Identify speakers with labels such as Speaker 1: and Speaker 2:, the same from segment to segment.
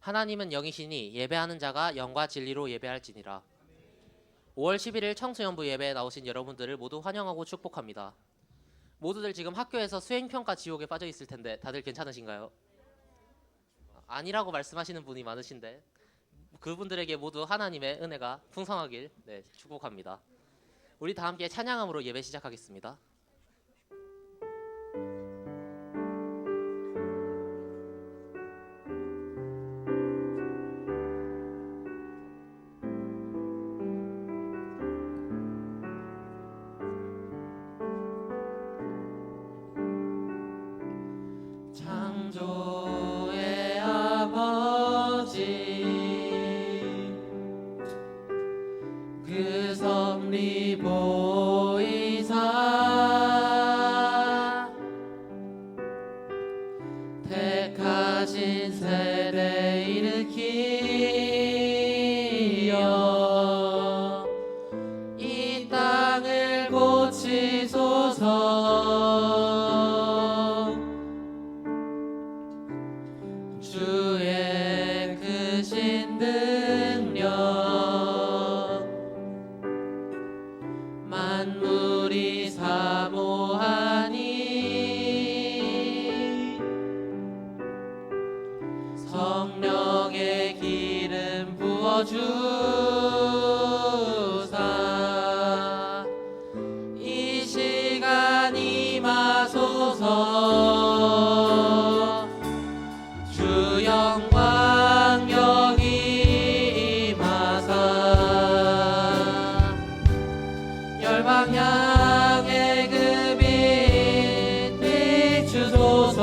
Speaker 1: 하나님은 영이시니 예배하는 자가 영과 진리로 예배할지니라. 5월 11일 청소년부 예배에 나오신 여러분들을 모두 환영하고 축복합니다. 모두들 지금 학교에서 수행평가 지옥에 빠져 있을 텐데 다들 괜찮으신가요? 아니라고 말씀하시는 분이 많으신데 그분들에게 모두 하나님의 은혜가 풍성하길 축복합니다. 우리 다 함께 찬양함으로 예배 시작하겠습니다.
Speaker 2: 창조의 아버지 그 섭리 보이사 택하신 세대 일으키어 이 땅을 고치소서. 주의 크신 능력 만물이 사모하니 성령의 기름 부어주사 이 시간 임하소서. 주 영광 여기 임하사 열방 향해 그 빛 비추소서.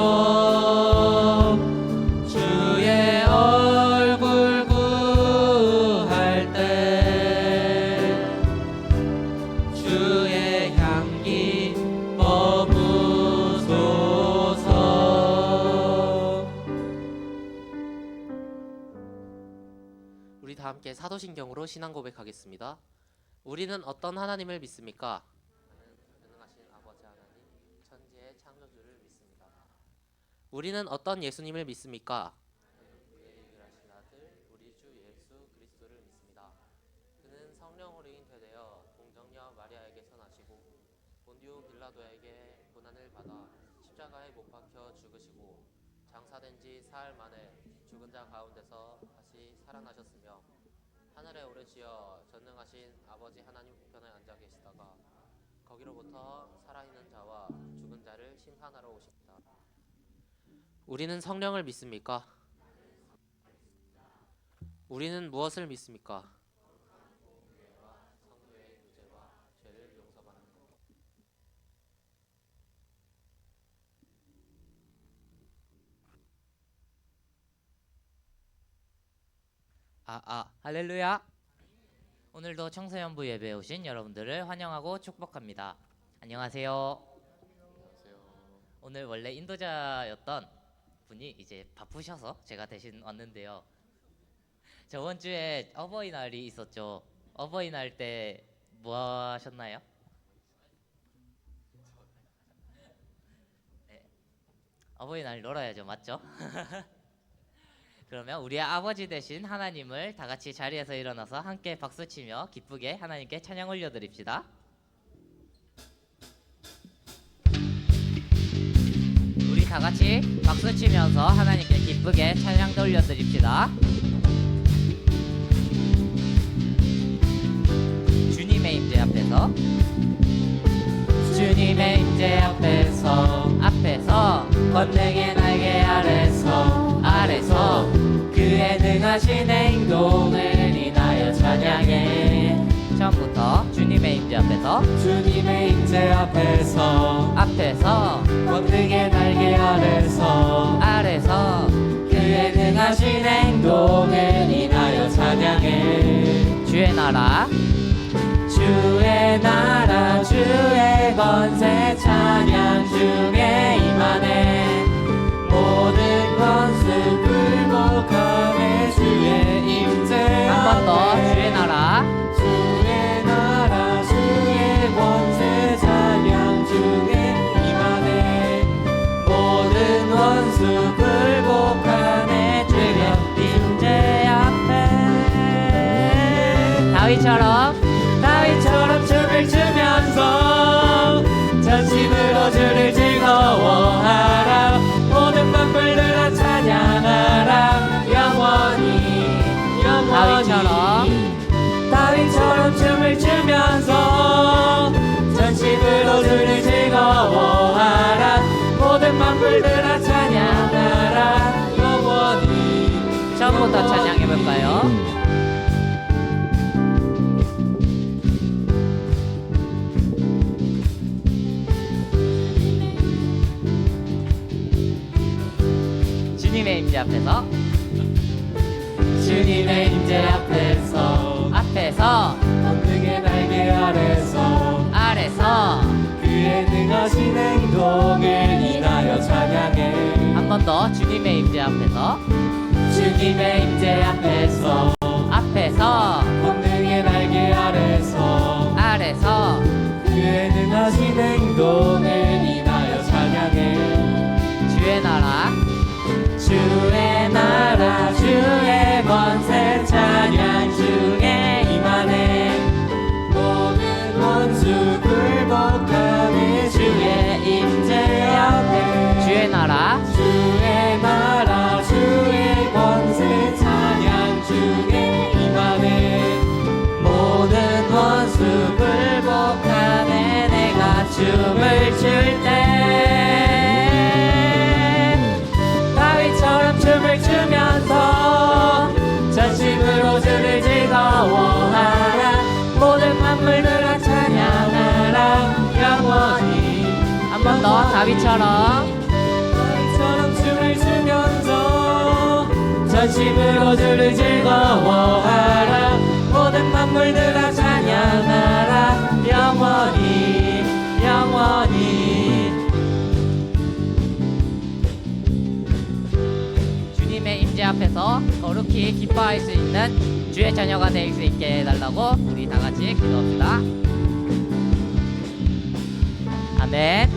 Speaker 2: 주의 얼굴 구할 때 주의 향기 머무소서.
Speaker 1: 우리 다 함께 사도신경으로 신앙 고백하겠습니다. 우리는 어떤 하나님을 믿습니까? 나는 전능하신 아버지 하나님, 천지의 창조주를 믿습니다. 우리는 어떤 예수님을 믿습니까? 우리의 유일하신 아들, 우리 주 예수 그리스도를 믿습니다. 그는 본디오 빌라도에게 고난을 받아 십자가에 못 박혀 죽으시고 장사된 지 사흘 만에 죽은 자 가운데서 다시 살아나셨으며 하늘에 오르시어 전능하신 아버지 하나님 우편에 앉아 계시다가 거기로부터 살아있는 자와 죽은 자를 심판하러 오십니다. 우리는 성령을 믿습니까? 우리는 무엇을 믿습니까? 성도의 유죄와 죄를 용서받는 것.
Speaker 2: 할렐루야. 오늘도 청소년부 예배에 오신 여러분들을 환영하고 축복합니다. 안녕하세요. 오늘 원래 인도자였던 분이 이제 바쁘셔서 제가 대신 왔는데요. 저번 주에 어버이날이 있었죠. 어버이날 때 뭐 하셨나요? 네. 어버이날 놀아야죠, 맞죠? 그러면 우리의 아버지 되신 하나님을 다 같이 자리에서 일어나서 함께 박수치며 기쁘게 하나님께 찬양 올려드립시다. 우리 다 같이 박수치면서 하나님께 기쁘게 찬양 올려드립시다. 주님의 임재 앞에서 주님의 임재 앞에서 권능의 날개 아래서 그의 능하신 행동을 인하여 찬양해. 처음부터 주님의 임재 앞에서
Speaker 3: 권능의 날개 아래서
Speaker 2: 그의
Speaker 3: 능하신 행동을 인하여 찬양해.
Speaker 2: 주의 나라
Speaker 3: 주의 권세 찬양 중에 임하네. 모든 권수 굴복하네. 주의 임재
Speaker 2: 한 번 더 주의 나라
Speaker 3: 주의 권세 찬양 중에 임하네. 모든 원수 굴복하네. 주의 임재 앞에 다윗처럼 춤을 추면서 전심으로 주를 즐거워하라. 모든 만물들아 찬양하라. 영원히 다윗처럼 춤을 추면서 전심으로 주를 즐거워하라. 모든 만물들아 찬양하라. 영원히.
Speaker 2: 처음부터 찬양해볼까요? 주님의 임재 앞에서
Speaker 3: 권능의 날개
Speaker 2: 아래서
Speaker 3: 그의 능하신 행동을 인하여 찬양해.
Speaker 2: 한 번 더 주님의 임재 앞에서
Speaker 3: 주님의 임재 앞에서 권능의 날개 아래서 그의 능하신 행동을 인하여 찬양해.
Speaker 2: 주의 나라
Speaker 3: 주의 권세 찬양 중에 임하네. 모든 원수 굴복하네. 주의 임재 앞에
Speaker 2: 주의 나라
Speaker 3: 주의 권세 찬양 중에 임하네. 모든 원수 굴복하네. 내가 춤을 춤을 추면서 전심으로 주를 즐거워하라. 모든 만물들아 찬양하라. 영원히.
Speaker 2: 한 번 더 다윗처럼
Speaker 3: 춤을 추면서 전심으로 주를 즐거워하라. 모든 만물들아 찬양하라. 영원히.
Speaker 2: 주님의 임재 앞에서 거룩히 기뻐할 수 있는 주의 자녀가 될 수 있게 해달라고 우리 다 같이 기도합시다. 아멘.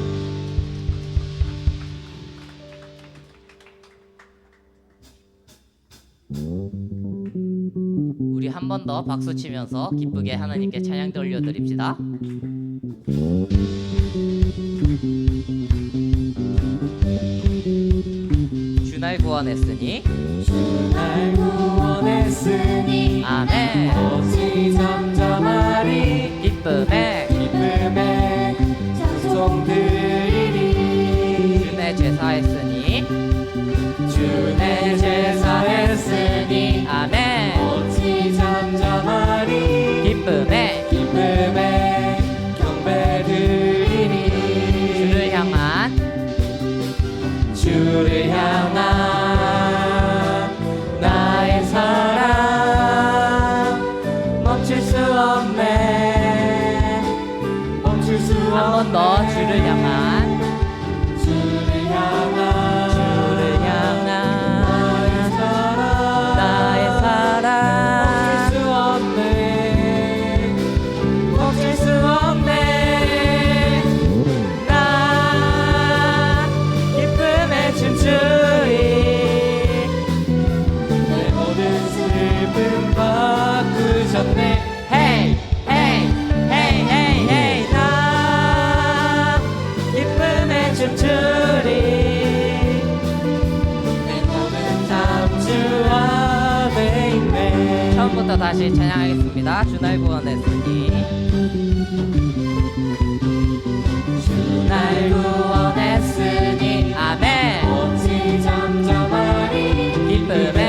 Speaker 2: 우리 한 번 더 박수 치면서 기쁘게 하나님께 찬양 돌려드립시다. 구원했으니
Speaker 3: 주 날 구원했으니
Speaker 2: 아멘.
Speaker 3: 어찌 잠잠하리
Speaker 2: 기쁨에
Speaker 3: 찬송 드리리
Speaker 2: 주내 제사했으니
Speaker 3: 주내 제사했으니
Speaker 2: 아멘.
Speaker 3: 어찌 잠잠하리
Speaker 2: 기쁨에
Speaker 3: 경배 드리리 주를 향한 나의 사랑 멈출 수 없네 멈출 수 없네
Speaker 2: 한 번 더 주를 향한 나의 사랑
Speaker 3: 멈출 수 없네 멈출 수 없네 나 기쁨에 춤추리 내 모든 슬픔 바꾸셨네
Speaker 2: 헤이 헤이 헤이 헤이 헤이
Speaker 3: 나 기쁨에 춤추리 내 모든 삶 주 안에 있네
Speaker 2: 처음부터 다시 찬양하겠습니다. 주 날 구원했으니
Speaker 3: 주 날 구원했으니
Speaker 2: 아멘.
Speaker 3: 어찌 잠잠하리
Speaker 2: 기쁨에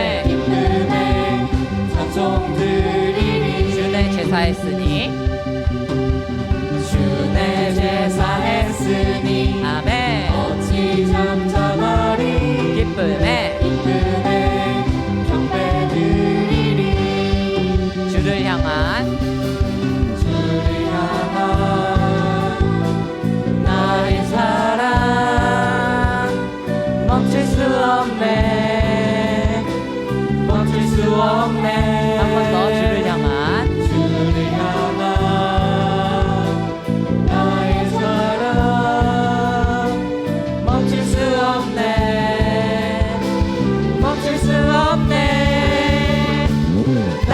Speaker 3: 찬송 드리리
Speaker 2: 주내 제사했으니
Speaker 3: 주내 제사했으니
Speaker 2: 아멘.
Speaker 3: 어찌 잠잠하리
Speaker 2: 기쁨에
Speaker 3: 경배 드리리
Speaker 2: 주를 향한
Speaker 3: 주를 향한 나의 사랑 멈출 수 없네 멈출 수 없네
Speaker 2: 한 번 더 주를 향한
Speaker 3: 주를 향한 나의 사랑 멈출 수 없네 멈출 수 없네 나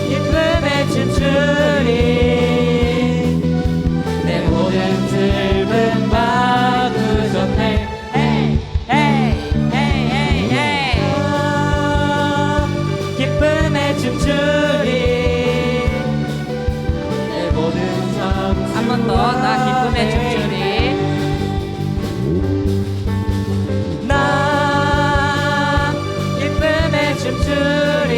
Speaker 3: 기쁨에 춤추리 내 모든 슬픔 바꾸셨네
Speaker 2: 헤이 헤이 헤이 헤이 헤이
Speaker 3: 나 기쁨에 춤추리 내 모든 삶
Speaker 2: 한 번 더 나 기쁨에 춤추리
Speaker 3: 나 기쁨에 춤추리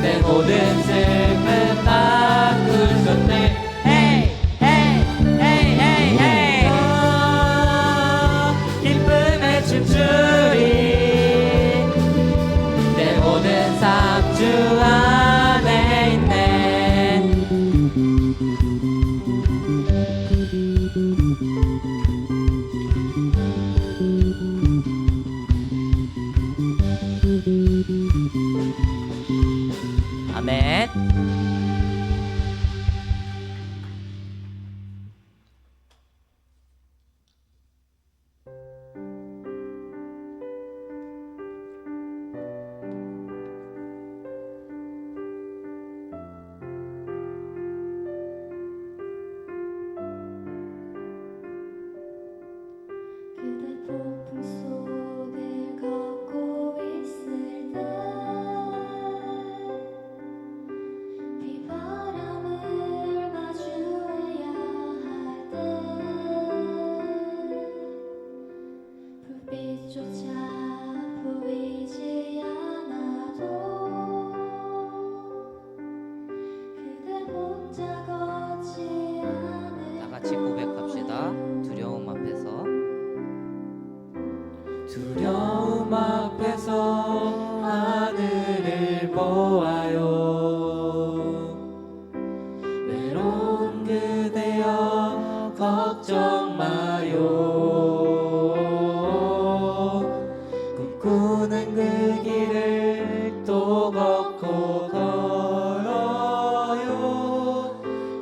Speaker 3: 내 모든 슬픔 바꾸셨네
Speaker 2: 헤이 헤이 헤이 헤이 헤이
Speaker 3: 나 기쁨에 춤추리 내 모든 삶 주 안에 있네
Speaker 2: 아멘.
Speaker 4: 그대 폭풍 속을 걷고 있을 때 비바람을 마주해야 할 때 불빛조차 보이지 않아도 그대 혼자 걷지 않을
Speaker 2: 다 같이 고백합시다. 두려움 앞에서
Speaker 3: 두려움 앞에서 하늘을 보아요 외로운 그대여 걱정 마요 꿈꾸는 그 길을 또 걷고 걸어요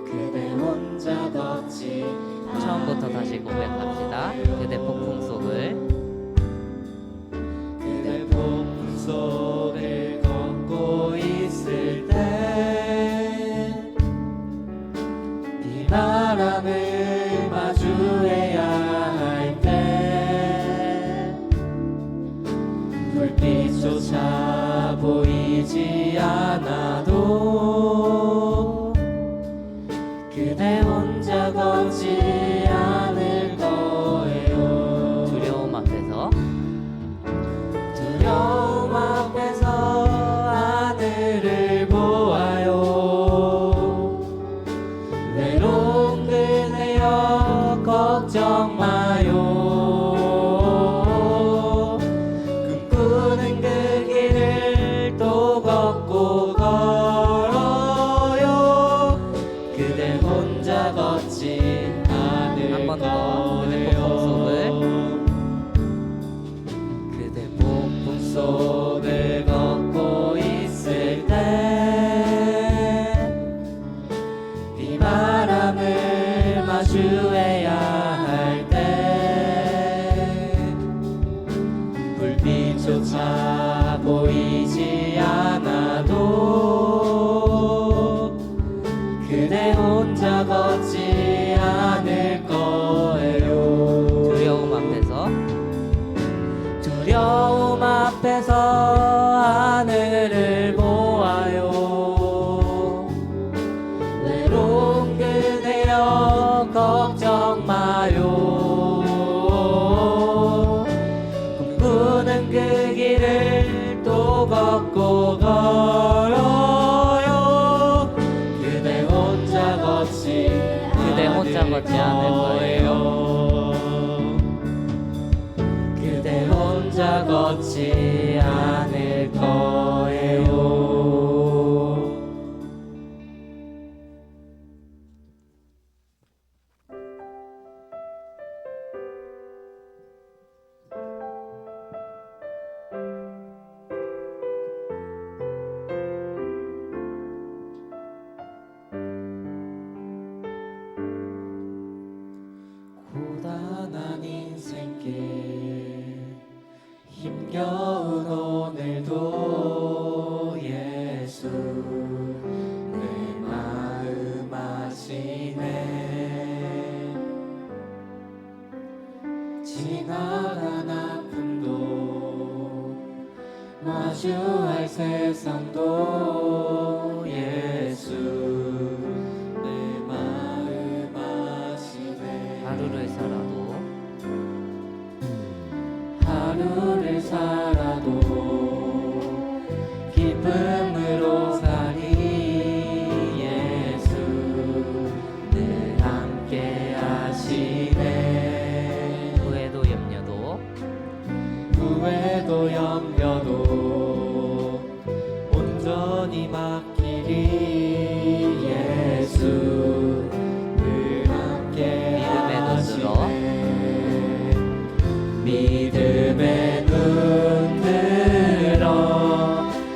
Speaker 3: 그대 혼자 걷지
Speaker 2: 처음부터 다시 고백합시다. 그대 폭풍 속을
Speaker 3: 그대 폭풍 속을 걷고 있을 때 비바람을 마주해야 할 때
Speaker 2: 혼자 걷지 않을 거예요.
Speaker 3: 그대 혼자 걷지 않을 거예요. 고단한 인생길 힘겨운 오늘도 예수 내 마음 아시네. 지나간 아픔도 마주할 세상도 예수 내 마음 아시네.
Speaker 2: 하루를 살아도
Speaker 3: 하루를 살아도 기쁨으로 살이 예수 늘 함께 하시네.
Speaker 2: 후회도 염려도
Speaker 3: 후회도 염려도 온전히 맡기리 예수 늘 함께
Speaker 2: 믿음의 눈으로
Speaker 3: 하시네. 믿음의 눈 들어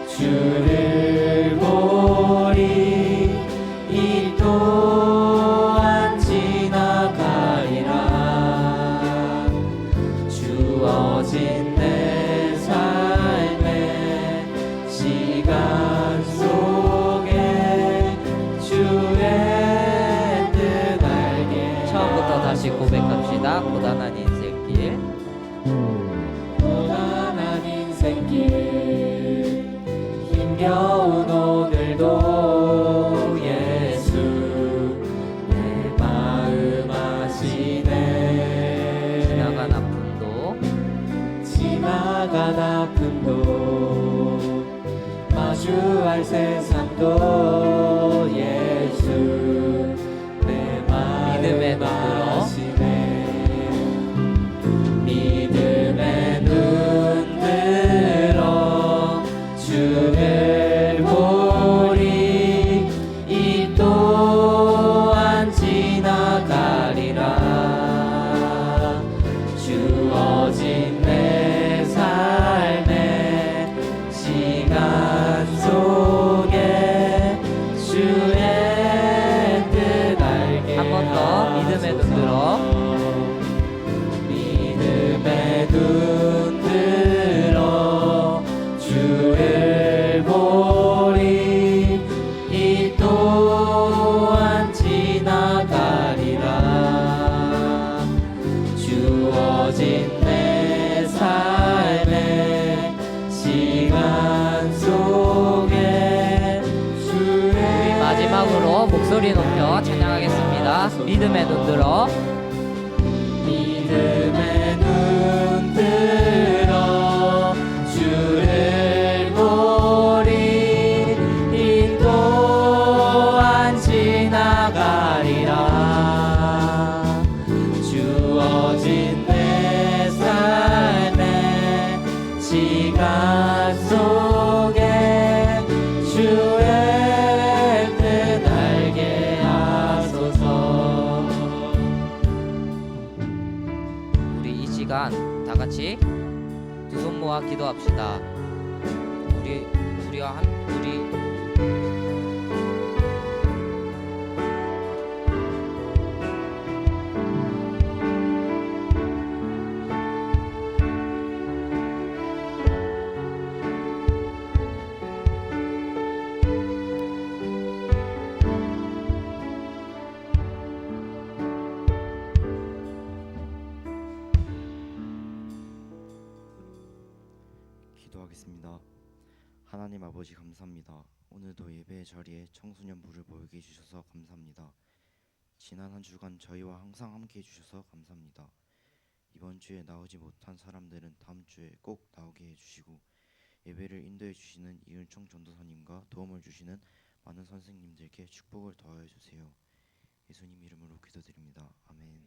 Speaker 3: 주를 보리. 이 또한 지나가리라. 주어진 내 삶의 시간 속에 주의 뜻 알게
Speaker 2: 처음부터 다시 고백합시다. 고단한 인생길
Speaker 3: 고단한 인생길 힘겨운 오늘도 예수 내 마음 아시네.
Speaker 2: 지나간 아픔도
Speaker 3: 지나간 아픔도 마주할 세상도 예수 내
Speaker 2: 믿음의
Speaker 3: 마음
Speaker 2: 눈으로
Speaker 3: 아시네. 믿음의 눈 들어 주를 보리. 이 또한 지나가리라. 주어진 내 삶의 시간 속에 주의 뜻 알게
Speaker 2: 한 번 더 믿음의 눈 들어
Speaker 3: 믿음의 눈 들어 주를 보리. 이 또한 지나가리라. 주어진 내 삶의 시간 속에 주의
Speaker 2: 우리 마지막으로 목소리 높여 찬양하겠습니다. 믿음의 눈 들어
Speaker 3: 믿음의 눈 들어 주를 보리. 이 또한 지나가리라. 주어진 내 삶의 시간 속에 주의 뜻 알게 하소서.
Speaker 2: 우리 이 시간 다 같이 두 손 모아 기도합시다. 우리와 우리
Speaker 5: 기도하겠습니다. 하나님 아버지 감사합니다. 오늘도 예배의 자리에 청소년부를 모이게 해주셔서 감사합니다. 지난 한 주간 저희와 항상 함께 해주셔서 감사합니다. 이번 주에 나오지 못한 사람들은 다음 주에 꼭 나오게 해주시고, 예배를 인도해 주시는 이은총 전도사님과 도움을 주시는 많은 선생님들께 축복을 더하여 주세요. 예수님 이름으로 기도드립니다. 아멘.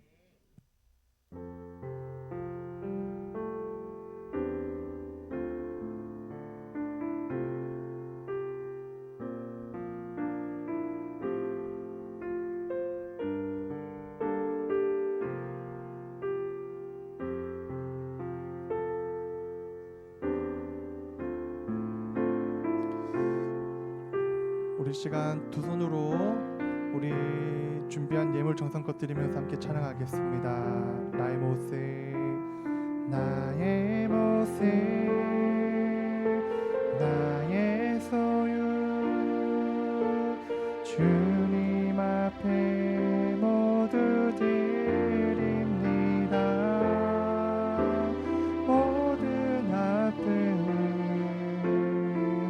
Speaker 6: 우리 시간 두 손으로 우리 준비한 예물 정성껏 드리면서 함께 찬양하겠습니다. 나의 모습, 나의 모습, 나의 소유, 주님 앞에 모두 드립니다. 모든 아픔,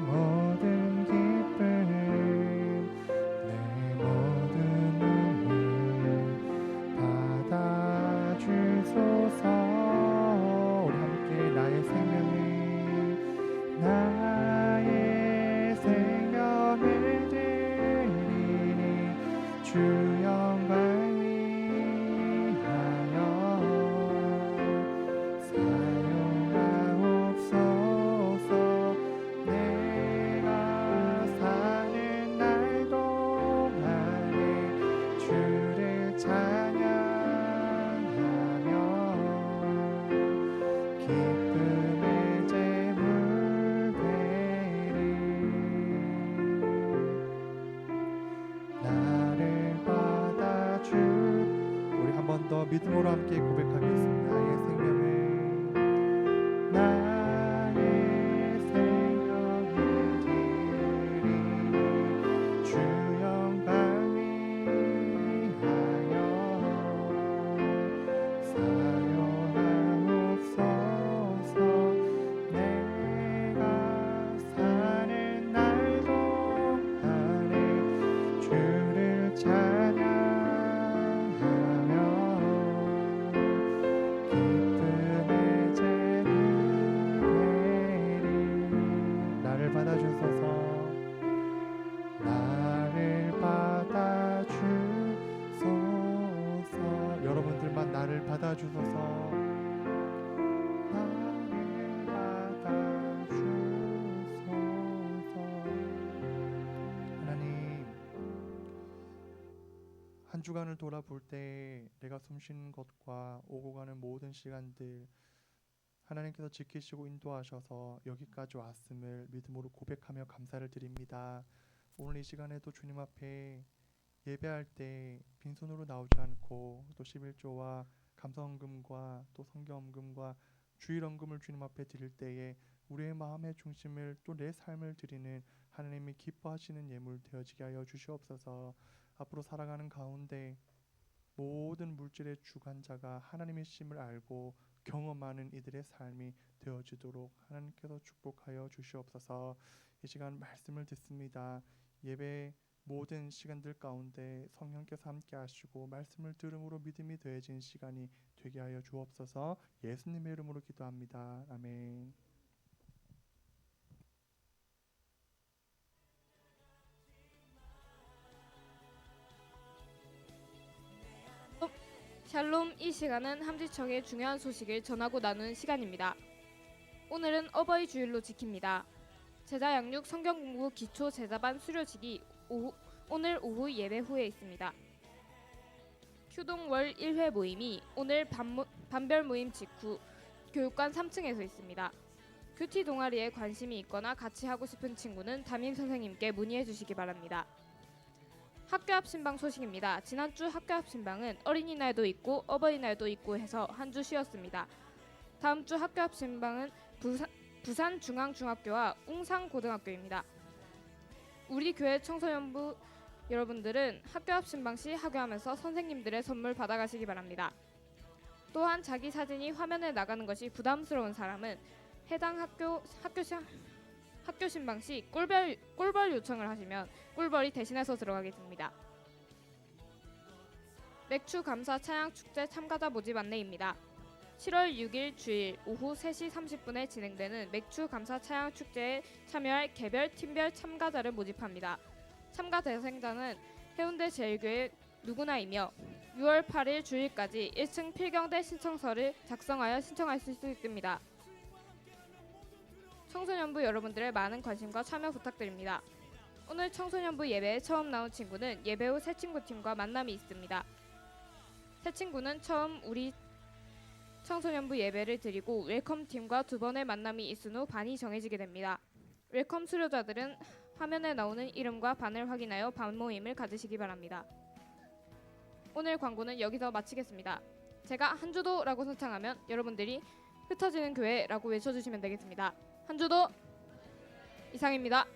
Speaker 6: 모든 기쁨, 내 모든 눈물 받아주소서. 우리 함께 나의 생명을 드리니 주 영광 위하여 사용하옵소서. 내가 사는 날 동안에 주를 찬양하며 기쁨의 제물 되리. 나를 받아주. 우리 한 번 더 믿음으로 함께 고백하겠습니다. 나의 생명을, 나의 생명을 드리니 주 영광 위하여 사용하옵소서. 내가 사는 날 동안에 주를 찬양하며 기쁨의 제물 되리. 나를 받아주소서. 나를 받아주소서. 여러분들만 나를 받아주소서. 나를 받아주소서. 하나님, 한 주간을 돌아볼 때 내가 숨쉬는 것과 오고 가는 모든 시간들 하나님께서 지키시고 인도하셔서 여기까지 왔음을 믿음으로 고백하며 감사를 드립니다. 오늘 이 시간에도 주님 앞에 예배할 때 빈손으로 나오지 않고 또 11조와 감사헌금과 또 성경헌금과 주일헌금을 주님 앞에 드릴 때에 우리의 마음의 중심을 또 내 삶을 드리는 하나님이 기뻐하시는 예물 되어지게 하여 주시옵소서. 앞으로 살아가는 가운데 모든 물질의 주관자가 하나님의 심을 알고 경험하는 이들의 삶이 되어지도록 하나님께서 축복하여 주시옵소서. 이 시간 말씀을 듣습니다. 예배 모든 시간들 가운데 성령께서 함께 하시고 말씀을 들음으로 믿음이 더해진 시간이 되게 하여 주옵소서. 예수님의 이름으로 기도합니다. 아멘.
Speaker 7: 샬롬. 이 시간은 함지청의 중요한 소식을 전하고 나누는 시간입니다. 오늘은 어버이 주일로 지킵니다. 제자 양육 성경 공부 기초 제자반 수료식이 오늘 오후 예배 후에 있습니다. 휴동 월 1회 모임이 오늘 반별 모임 직후 교육관 3층에서 있습니다. 큐티 동아리에 관심이 있거나 같이 하고 싶은 친구는 담임 선생님께 문의해 주시기 바랍니다. 학교 합신방 소식입니다. 지난주 학교 합신방은 어린이날도 있고 어버이날도 있고 해서 한 주 쉬었습니다. 다음 주 학교 합신방은 부산중앙중학교와 웅산고등학교입니다. 우리 교회 청소년부 여러분들은 학교 합신방 시 하교하면서 선생님들의 선물 받아가시기 바랍니다. 또한 자기 사진이 화면에 나가는 것이 부담스러운 사람은 해당 학교 신방 시 꿀벌 요청을 하시면 꿀벌이 대신해서 들어가게 됩니다. 맥주 감사 차양 축제 참가자 모집 안내입니다. 7월 6일 주일 오후 3시 30분에 진행되는 맥주 감사 차양 축제에 참여할 개별 팀별 참가자를 모집합니다. 참가 대상자는 해운대 제일교회 누구나이며 6월 8일 주일까지 1층 필경대 신청서를 작성하여 신청할 수 있습니다. 청소년부 여러분들의 많은 관심과 참여 부탁드립니다. 오늘 청소년부 예배에 처음 나온 친구는 예배 후 새 친구 팀과 만남이 있습니다. 새 친구는 처음 우리 청소년부 예배를 드리고 웰컴 팀과 두 번의 만남이 있은 후 반이 정해지게 됩니다. 웰컴 수료자들은 화면에 나오는 이름과 반을 확인하여 반 모임을 가지시기 바랍니다. 오늘 광고는 여기서 마치겠습니다. 제가 한주도라고 선창하면 여러분들이 흩어지는 교회라고 외쳐주시면 되겠습니다. 한주도 이상입니다.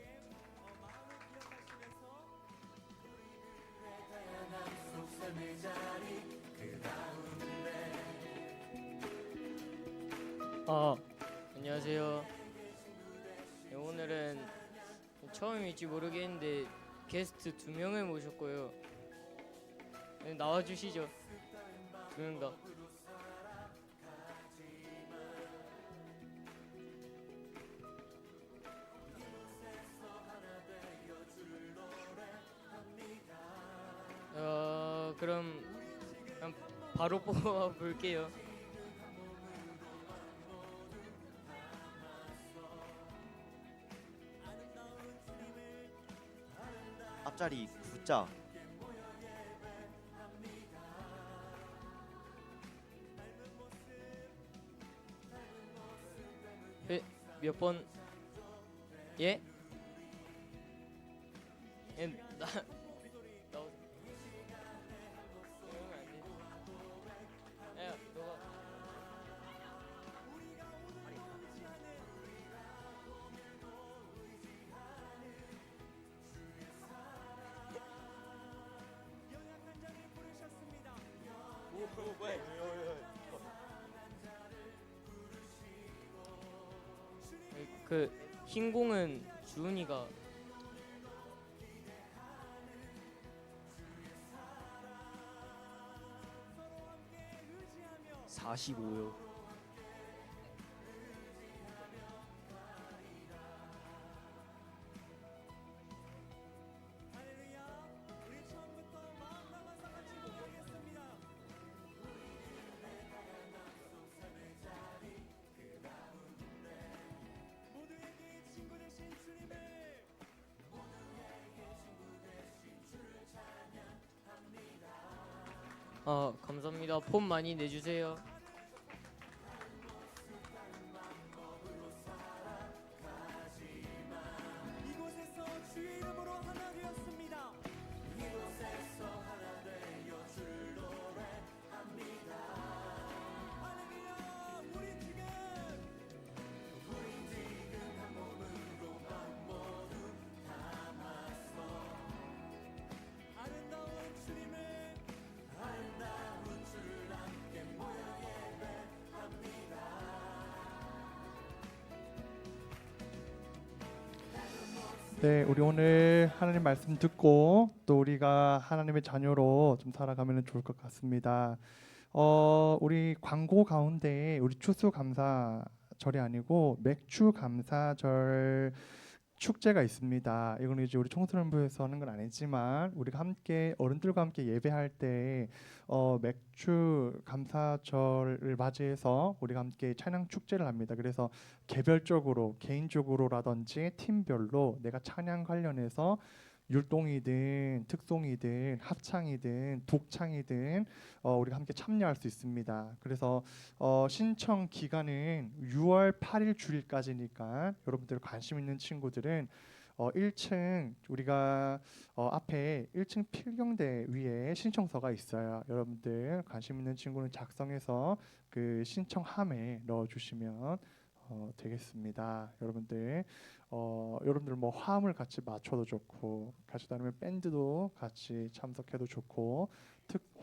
Speaker 8: 안녕하세요. 네, 오늘은 처음일지 모르겠는데 게스트 2명을 모셨고요. 네, 나와주시죠. 2명 다. 그럼 바로 뽑아 볼게요.
Speaker 5: 앞자리 9자.
Speaker 8: 몇 번? 예? 예, 나 이러면 안 돼. 야, 너가 그 흰 공은 주은이가 45요. 감사합니다. 폼 많이 내주세요.
Speaker 6: 네, 우리 오늘 하나님 말씀 듣고 또 우리가 하나님의 자녀로 좀 살아가면 좋을 것 같습니다. 우리 광고 가운데 우리 추수감사절이 아니고 맥주감사절 축제가 있습니다. 이거는 이제 우리 청소년부에서 하는 건 아니지만 우리가 함께 어른들과 함께 예배할 때 맥주 감사절을 맞이해서 우리가 함께 찬양 축제를 합니다. 그래서 개별적으로 개인적으로라든지 팀별로 내가 찬양 관련해서 율동이든 특송이든 합창이든 독창이든 우리가 함께 참여할 수 있습니다. 그래서 신청 기간은 6월 8일 주일까지니까 여러분들 관심 있는 친구들은 1층 우리가 앞에 1층 필경대 위에 신청서가 있어요. 여러분들 관심 있는 친구는 작성해서 그 신청함에 넣어주시면 되겠습니다. 여러분들 여러분들 뭐 화음을 같이 맞춰도 좋고 같이 다니면 밴드도 같이 참석해도 좋고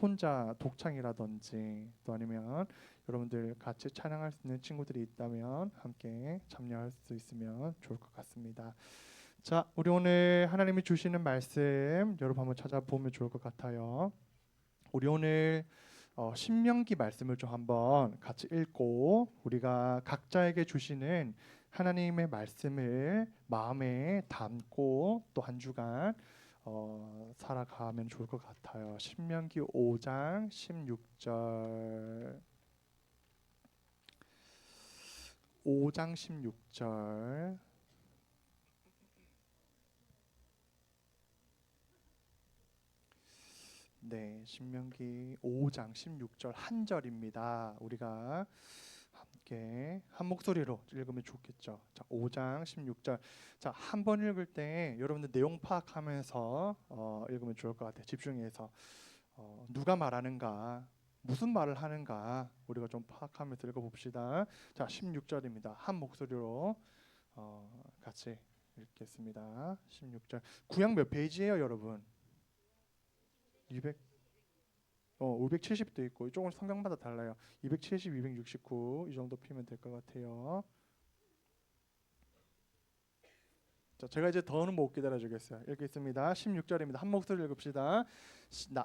Speaker 6: 혼자 독창이라든지 또 아니면 여러분들 같이 찬양할 수 있는 친구들이 있다면 함께 참여할 수 있으면 좋을 것 같습니다. 자, 우리 오늘 하나님이 주시는 말씀 여러분 한번 찾아보면 좋을 것 같아요. 우리 오늘 신명기 말씀을 좀 한번 같이 읽고 우리가 각자에게 주시는 하나님의 말씀을 마음에 담고 또 한 주간 살아가면 좋을 것 같아요. 신명기 5장 16절. 5장 16절. 네, 신명기 5장 16절 한 절입니다. 우리가 함께 한 목소리로 읽으면 좋겠죠. 자, 5장 16절. 자, 한 번 읽을 때 여러분들 내용 파악하면서 읽으면 좋을 것 같아요. 집중해서 누가 말하는가, 무슨 말을 하는가 우리가 좀 파악하면서 읽어봅시다. 자, 16절입니다. 한 목소리로 같이 읽겠습니다. 16절. 구약 몇 페이지예요, 여러분? 570도 있고 조금 성경마다 달라요. 270, 269 이 정도 피면 될 것 같아요. 자, 제가 이제 더는 못 기다려주겠어요. 읽겠습니다. 16절입니다. 한 목소리 읽읍시다.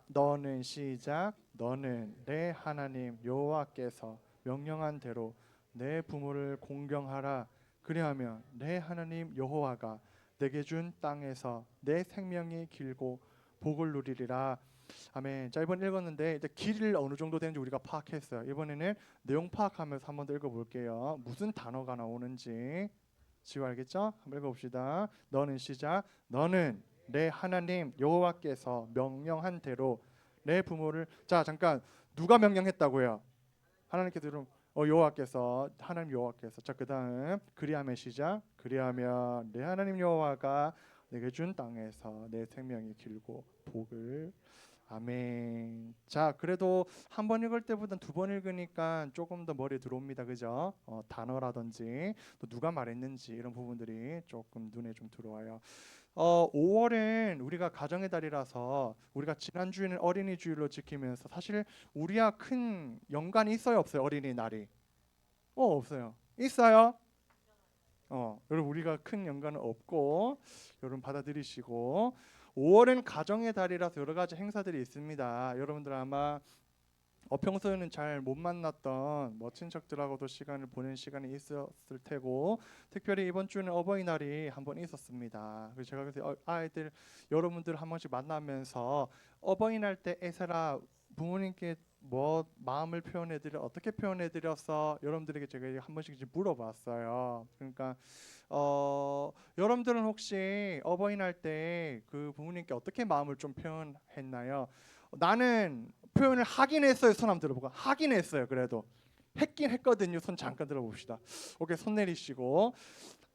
Speaker 6: 너는 시작. 너는 내 하나님 여호와께서 명령한 대로 내 부모를 공경하라. 그리하면 내 하나님 여호와가 내게 준 땅에서 내 생명이 길고 복을 누리리라. 아멘. 자, 이번 읽었는데 이제 길을 어느 정도 되는지 우리가 파악했어요. 이번에는 내용 파악하면서 한번 더 읽어볼게요. 무슨 단어가 나오는지 지금 알겠죠? 한번 읽어봅시다. 너는 시작. 너는 내 하나님 여호와께서 명령한 대로 내 부모를. 자, 잠깐 누가 명령했다고요? 하나님께서 여호와께서, 하나님 여호와께서. 자, 그다음 그리하면 시작. 그리하면 내 하나님 여호와가 내게 준 땅에서 내 생명이 길고 복을. 아멘. 자, 그래도 한 번 읽을 때보다 두 번 읽으니까 조금 더 머리에 들어옵니다. 그죠? 단어라든지 또 누가 말했는지 이런 부분들이 조금 눈에 좀 들어와요. 5월은 우리가 가정의 달이라서 우리가 지난주에는 어린이 주일로 지키면서 사실 우리와 큰 연관이 있어요, 없어요? 어린이날이. 없어요. 있어요? 여러분 우리가 큰 연관은 없고 여러분 받아들이시고 5월은 가정의 달이라서 여러 가지 행사들이 있습니다. 여러분들 아마 평소에는 잘 못 만났던 친척들하고도 시간을 보낸 시간이 있었을 테고 특별히 이번 주는 어버이날이 한번 있었습니다. 그래서 제가 그래서 아이들 여러분들 한 번씩 만나면서 어버이날 때 에세라 부모님께 뭐 마음을 표현해드려 어떻게 표현해드렸어? 여러분들에게 제가 한 번씩 이제 물어봤어요. 그러니까 여러분들은 혹시 어버이날 때 그 부모님께 어떻게 마음을 좀 표현했나요? 나는 표현을 하긴 했어요. 손 한번 들어보고. 하긴 했어요. 그래도 했긴 했거든요. 손 잠깐 들어봅시다. 오케이, 손 내리시고.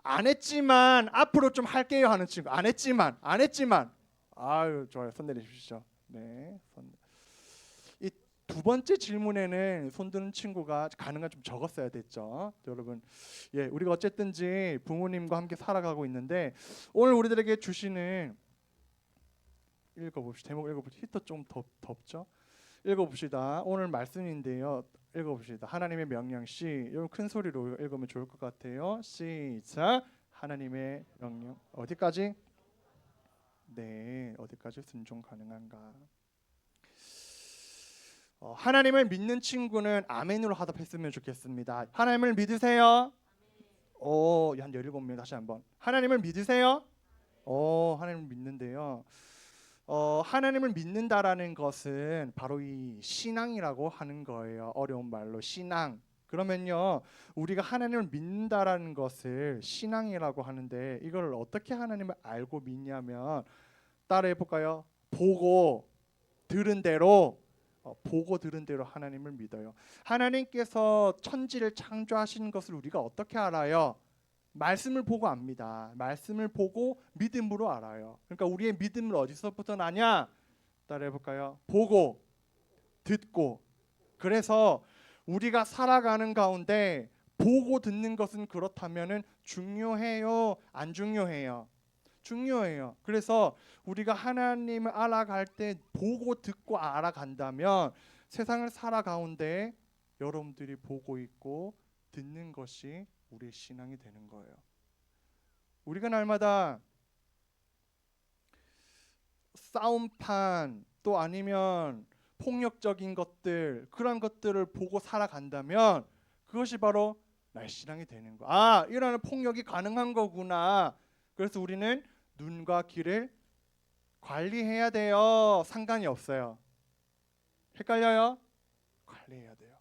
Speaker 6: 안 했지만 앞으로 좀 할게요 하는 친구. 안 했지만 아유 좋아요. 손 내리십시오. 네, 이 두 번째 질문에는 손 드는 친구가 가능한 좀 적었어야 됐죠. 여러분, 예, 우리가 어쨌든지 부모님과 함께 살아가고 있는데 오늘 우리들에게 주시는 읽어봅시다. 제목 읽어봅시다. 히터 좀 덥죠? 읽어봅시다. 오늘 말씀인데요. 읽어봅시다. 하나님의 명령 시. 여러분 큰 소리로 읽으면 좋을 것 같아요. 시작. 하나님의 명령 어디까지? 네, 어디까지 순종 가능한가? 하나님을 믿는 친구는 아멘으로 하답했으면 좋겠습니다. 하나님을 믿으세요? 한 17명 다시 한번. 하나님을 믿으세요? 하나님을 믿는데요. 하나님을 믿는다라는 것은 바로 이 신앙이라고 하는 거예요. 어려운 말로 신앙. 그러면요, 우리가 하나님을 믿는다라는 것을 신앙이라고 하는데 이걸 어떻게 하나님을 알고 믿냐면 따라해 볼까요? 보고 들은 대로 하나님을 믿어요. 하나님께서 천지를 창조하신 것을 우리가 어떻게 알아요? 말씀을 보고 압니다. 말씀을 보고 믿음으로 알아요. 그러니까 우리의 믿음은 어디서부터 나냐? 따라해 볼까요? 보고 듣고. 그래서 우리가 살아가는 가운데 보고 듣는 것은 그렇다면은 중요해요? 안 중요해요? 중요해요. 그래서 우리가 하나님을 알아갈 때 보고 듣고 알아간다면 세상을 살아가운데 여러분들이 보고 있고 듣는 것이 우리의 신앙이 되는 거예요. 우리가 날마다 싸움판 또 아니면 폭력적인 것들 그런 것들을 보고 살아간다면 그것이 바로 나의 신앙이 되는 거야. 이러한 폭력이 가능한 거구나. 그래서 우리는 눈과 귀를 관리해야 돼요? 상관이 없어요. 헷갈려요? 관리해야 돼요.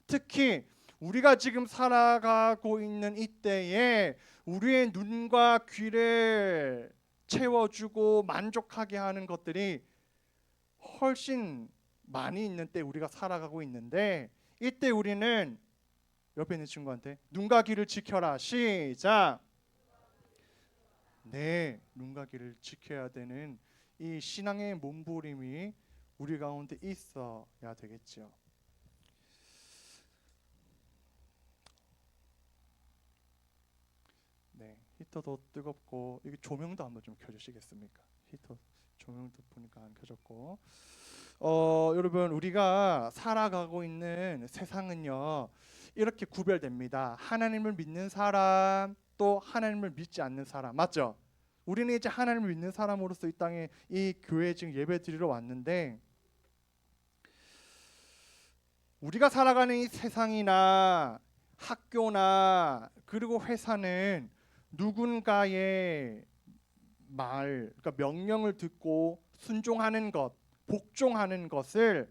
Speaker 6: 특히 우리가 지금 살아가고 있는 이때에 우리의 눈과 귀를 채워주고 만족하게 하는 것들이 훨씬 많이 있는 때 우리가 살아가고 있는데, 이때 우리는 옆에 있는 친구한테 눈과 귀를 지켜라. 시작. 네, 눈과 귀를 지켜야 되는 이 신앙의 몸부림이 우리 가운데 있어야 되겠죠. 네, 히터도 뜨겁고, 이게 조명도 한번 좀 켜주시겠습니까? 히터 조명도 보니까 안 켜졌고, 여러분, 우리가 살아가고 있는 세상은요 이렇게 구별됩니다. 하나님을 믿는 사람, 또 하나님을 믿지 않는 사람, 맞죠? 우리는 이제 하나님을 믿는 사람으로서 이 땅에, 이 교회에 지금 예배 드리러 왔는데, 우리가 살아가는 이 세상이나 학교나 그리고 회사는 누군가의 말, 그러니까 명령을 듣고 순종하는 것, 복종하는 것을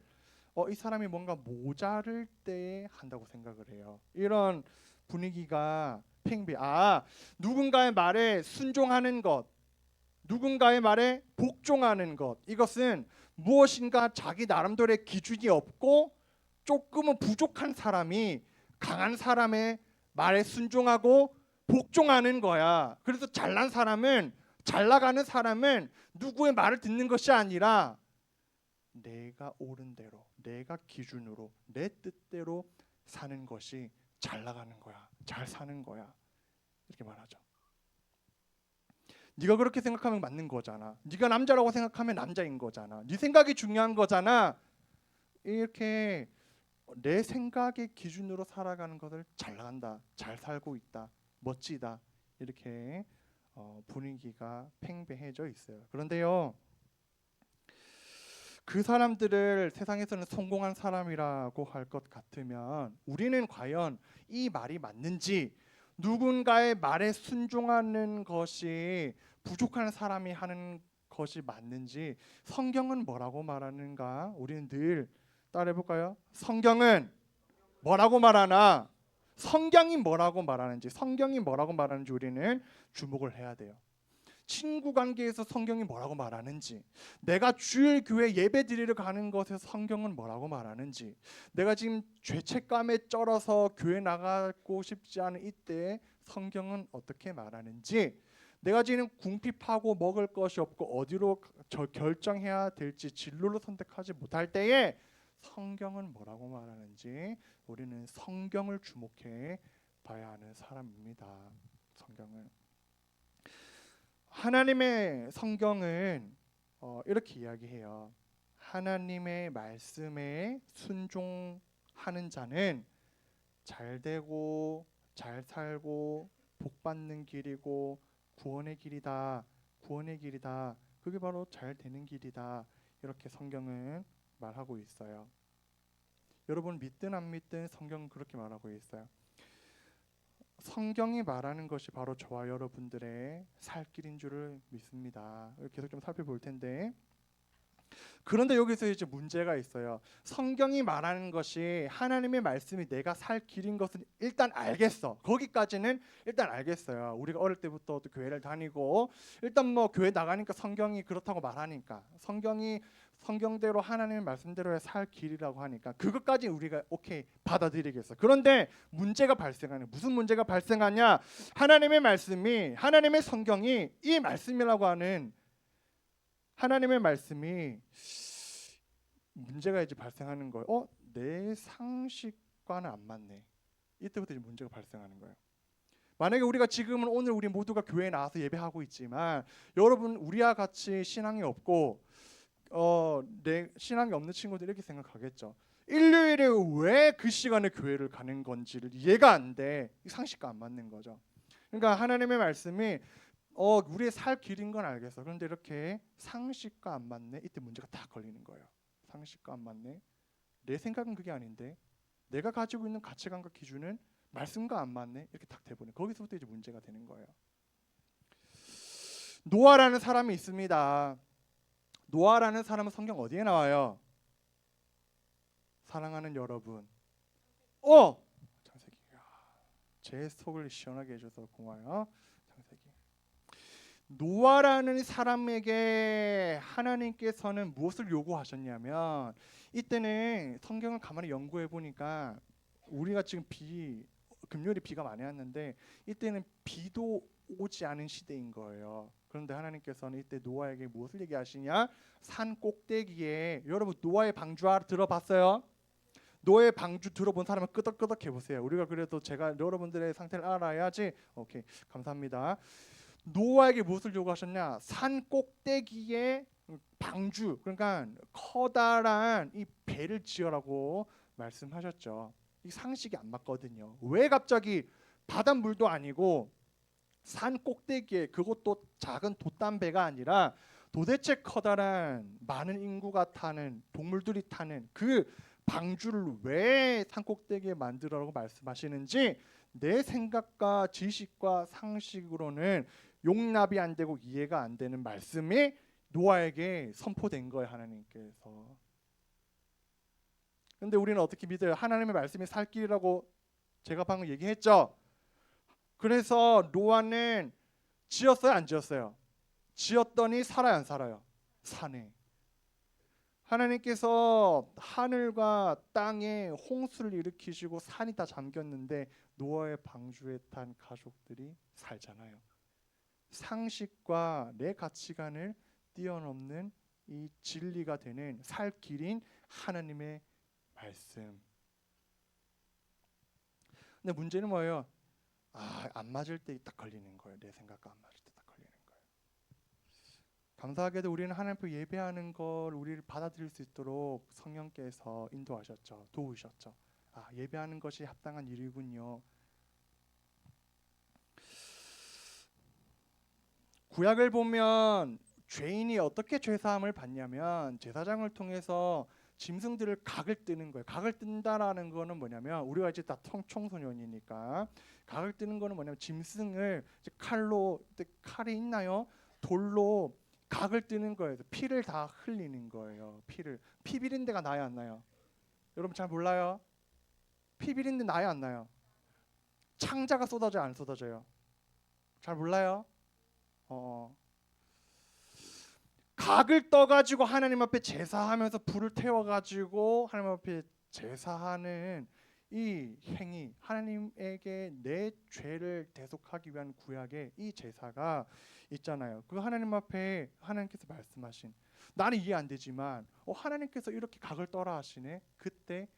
Speaker 6: 이 사람이 뭔가 모자랄 때 한다고 생각을 해요. 이런 분위기가 팽배. 누군가의 말에 순종하는 것, 누군가의 말에 복종하는 것, 이것은 무엇인가 자기 나름대로의 기준이 없고 조금은 부족한 사람이 강한 사람의 말에 순종하고 복종하는 거야. 그래서 잘난 사람은, 잘 나가는 사람은 누구의 말을 듣는 것이 아니라 내가 옳은 대로, 내가 기준으로, 내 뜻대로 사는 것이 잘 나가는 거야, 잘 사는 거야, 이렇게 말하죠. 네가 그렇게 생각하면 맞는 거잖아. 네가 남자라고 생각하면 남자인 거잖아. 네 생각이 중요한 거잖아. 이렇게 내 생각의 기준으로 살아가는 것을 잘 나간다, 잘 살고 있다, 멋지다, 이렇게 분위기가 팽배해져 있어요. 그런데요, 그 사람들을 세상에서는 성공한 사람이라고 할 것 같으면 우리는 과연 이 말이 맞는지, 누군가의 말에 순종하는 것이 부족한 사람이 하는 것이 맞는지, 성경은 뭐라고 말하는가, 우리는 늘 따라해볼까요? 성경은 뭐라고 말하나, 성경이 뭐라고 말하는지 우리는 주목을 해야 돼요. 친구 관계에서 성경이 뭐라고 말하는지, 내가 주일 교회 예배 드리러 가는 것에서 성경은 뭐라고 말하는지, 내가 지금 죄책감에 쩔어서 교회 나가고 싶지 않은 이때 성경은 어떻게 말하는지, 내가 지금 궁핍하고 먹을 것이 없고 어디로 결정해야 될지 진로를 선택하지 못할 때에 성경은 뭐라고 말하는지 우리는 성경을 주목해 봐야 하는 사람입니다. 성경은, 하나님의 성경은 이렇게 이야기해요. 하나님의 말씀에 순종하는 자는 잘 되고 잘 살고 복 받는 길이고 구원의 길이다. 구원의 길이다. 그게 바로 잘 되는 길이다. 이렇게 성경은 말하고 있어요. 여러분 믿든 안 믿든 성경은 그렇게 말하고 있어요. 성경이 말하는 것이 바로 저와 여러분들의 살 길인 줄을 믿습니다. 계속 좀 살펴볼 텐데, 그런데 여기서 이제 문제가 있어요. 성경이 말하는 것이 하나님의 말씀이 내가 살 길인 것은 일단 알겠어. 거기까지는 일단 알겠어요. 우리가 어릴 때부터 또 교회를 다니고 일단 뭐 교회 나가니까 성경이 그렇다고 말하니까, 성경이 성경대로 하나님의 말씀대로의 살 길이라고 하니까 그것까지 우리가 오케이 받아들이겠어. 그런데 문제가 발생하는, 무슨 문제가 발생하냐? 하나님의 말씀이, 하나님의 성경이, 이 말씀이라고 하는 하나님의 말씀이 문제가 이제 발생하는 거예요. 내 상식과는 안 맞네. 이때부터 이제 문제가 발생하는 거예요. 만약에 우리가 지금은 오늘 우리 모두가 교회에 나와서 예배하고 있지만, 여러분 우리와 같이 신앙이 없고 내 신앙이 없는 친구들 이렇게 생각하겠죠. 일요일에 왜 그 시간에 교회를 가는 건지를 이해가 안 돼. 상식과 안 맞는 거죠. 그러니까 하나님의 말씀이 우리의 살 길인 건 알겠어. 그런데 이렇게 상식과 안 맞네. 이때 문제가 딱 걸리는 거예요. 상식과 안 맞네. 내 생각은 그게 아닌데, 내가 가지고 있는 가치관과 기준은 말씀과 안 맞네. 이렇게 딱 돼버리는, 거기서부터 이제 문제가 되는 거예요. 노아라는 사람이 있습니다. 노아라는 사람은 성경 어디에 나와요? 사랑하는 여러분. 창세기. 제 속을 시원하게 해줘서 고마워요. 창세기. 노아라는 사람에게 하나님께서는 무엇을 요구하셨냐면, 이때는 성경을 가만히 연구해 보니까 우리가 지금 금요일에 비가 많이 왔는데 이때는 비도 오지 않은 시대인 거예요. 그런데 하나님께서는 이때 노아에게 무엇을 얘기하시냐? 산 꼭대기에, 여러분 노아의 방주 들어봤어요? 노아의 방주 들어본 사람은 끄덕끄덕 해보세요. 우리가 그래도 제가 여러분들의 상태를 알아야지. 오케이, 감사합니다. 노아에게 무엇을 요구하셨냐? 산 꼭대기에 방주, 그러니까 커다란 이 배를 지으라고 말씀하셨죠. 이 상식이 안 맞거든요. 왜 갑자기 바닷물도 아니고 산 꼭대기에, 그것도 작은 돛담배가 아니라 도대체 커다란 많은 인구가 타는, 동물들이 타는 그 방주를 왜 산 꼭대기에 만들어라고 말씀하시는지 내 생각과 지식과 상식으로는 용납이 안 되고 이해가 안 되는 말씀이 노아에게 선포된 거예요, 하나님께서. 근데 우리는 어떻게 믿어요? 하나님의 말씀이 살 길이라고 제가 방금 얘기했죠. 그래서 노아는 지었어요, 안 지었어요? 지었더니 살아요, 안 살아요? 사네. 하나님께서 하늘과 땅에 홍수를 일으키시고 산이 다 잠겼는데 노아의 방주에 탄 가족들이 살잖아요. 상식과 내 가치관을 뛰어넘는 이 진리가 되는 살 길인 하나님의 말씀. 근데 문제는 뭐예요? 안 맞을 때 딱 걸리는 거예요. 내 생각과 안 맞을 때 딱 걸리는 거예요. 감사하게도 우리는 하나님 앞에 예배하는 걸 우리를 받아들일 수 있도록 성령께서 인도하셨죠. 도우셨죠. 예배하는 것이 합당한 일이군요. 구약을 보면 죄인이 어떻게 죄사함을 받냐면 제사장을 통해서 짐승들을 각을 뜨는 거예요. 각을 뜬다라는 거는 뭐냐면, 우리가 이제 다 청소년이니까 각을 뜨는 거는 뭐냐면 짐승을 이제 칼로, 칼이 있나요? 돌로 각을 뜨는 거예요. 피를 다 흘리는 거예요. 피 비린 데가 나요, 안 나요? 여러분 잘 몰라요? 피 비린 데 나요, 안 나요? 창자가 쏟아져요, 안 쏟아져요? 잘 몰라요? 각을 떠가지고 하나님 앞에 제사하면서 불을 태워가지고 하나님 앞에 제사하는 이 행위, 하나님에게 내 죄를 대속하기 위한 구약의 이 제사가 있잖아요. 그 하나님 앞에 하나님께서 말씀하신, 나는 이해 안 되지만 하나님께서 이렇게 각을 떠라 하시네. 그때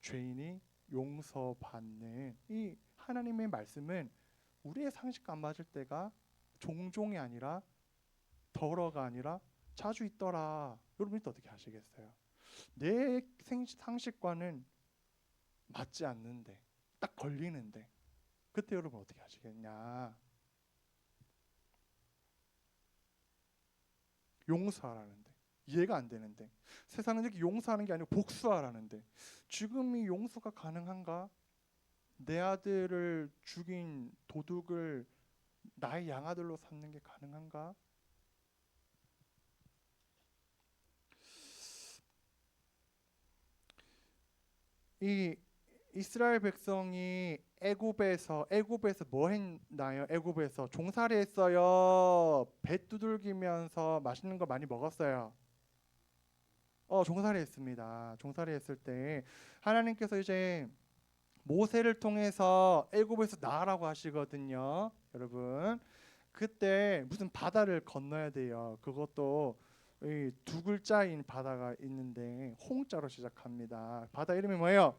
Speaker 6: 죄인이 용서받는 이 하나님의 말씀은 우리의 상식과 안 맞을 때가 종종이 아니라 덜어가 아니라 자주 있더라. 여러분이 또 어떻게 하시겠어요? 내 상식과는 맞지 않는데, 딱 걸리는데, 그때 여러분 어떻게 하시겠냐? 용서하라는데 이해가 안 되는데, 세상은 이렇게 용서하는 게 아니고 복수하라는데 지금 이 용서가 가능한가? 내 아들을 죽인 도둑을 나의 양아들로 삼는 게 가능한가? 이 이스라엘 백성이 애굽에서 뭐 했나요? 애굽에서 종살이 했어요. 배 두들기면서 맛있는 거 많이 먹었어요. 종살이 했습니다. 종살이 했을 때 하나님께서 이제 모세를 통해서 애굽에서 나가라고 하시거든요. 여러분, 그때 무슨 바다를 건너야 돼요. 그것도 이 두 글자인 바다가 있는데 홍자로 시작합니다. 바다 이름이 뭐예요?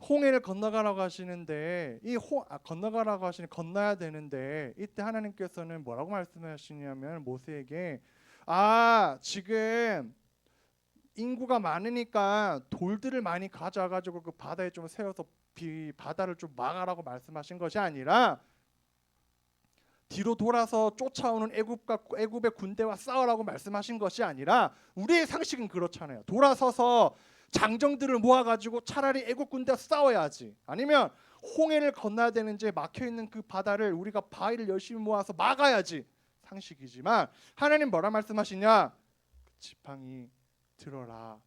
Speaker 6: 홍해를 건너가라고 하시는데 건너가라고 하시니 건너야 되는데, 이때 하나님께서는 뭐라고 말씀하시냐면 모세에게 지금 인구가 많으니까 돌들을 많이 가져와가지고 그 바다에 좀 세워서 바다를 좀 막아라고 말씀하신 것이 아니라 뒤로 돌아서 쫓아오는 애굽의 군대와 싸우라고 말씀하신 것이 아니라, 우리의 상식은 그렇잖아요. 돌아서서 장정들을 모아가지고 차라리 애굽 군대와 싸워야지, 아니면 홍해를 건너야 되는지 막혀있는 그 바다를 우리가 바위를 열심히 모아서 막아야지. 상식이지만 하나님 뭐라 말씀하시냐? 지팡이 들어라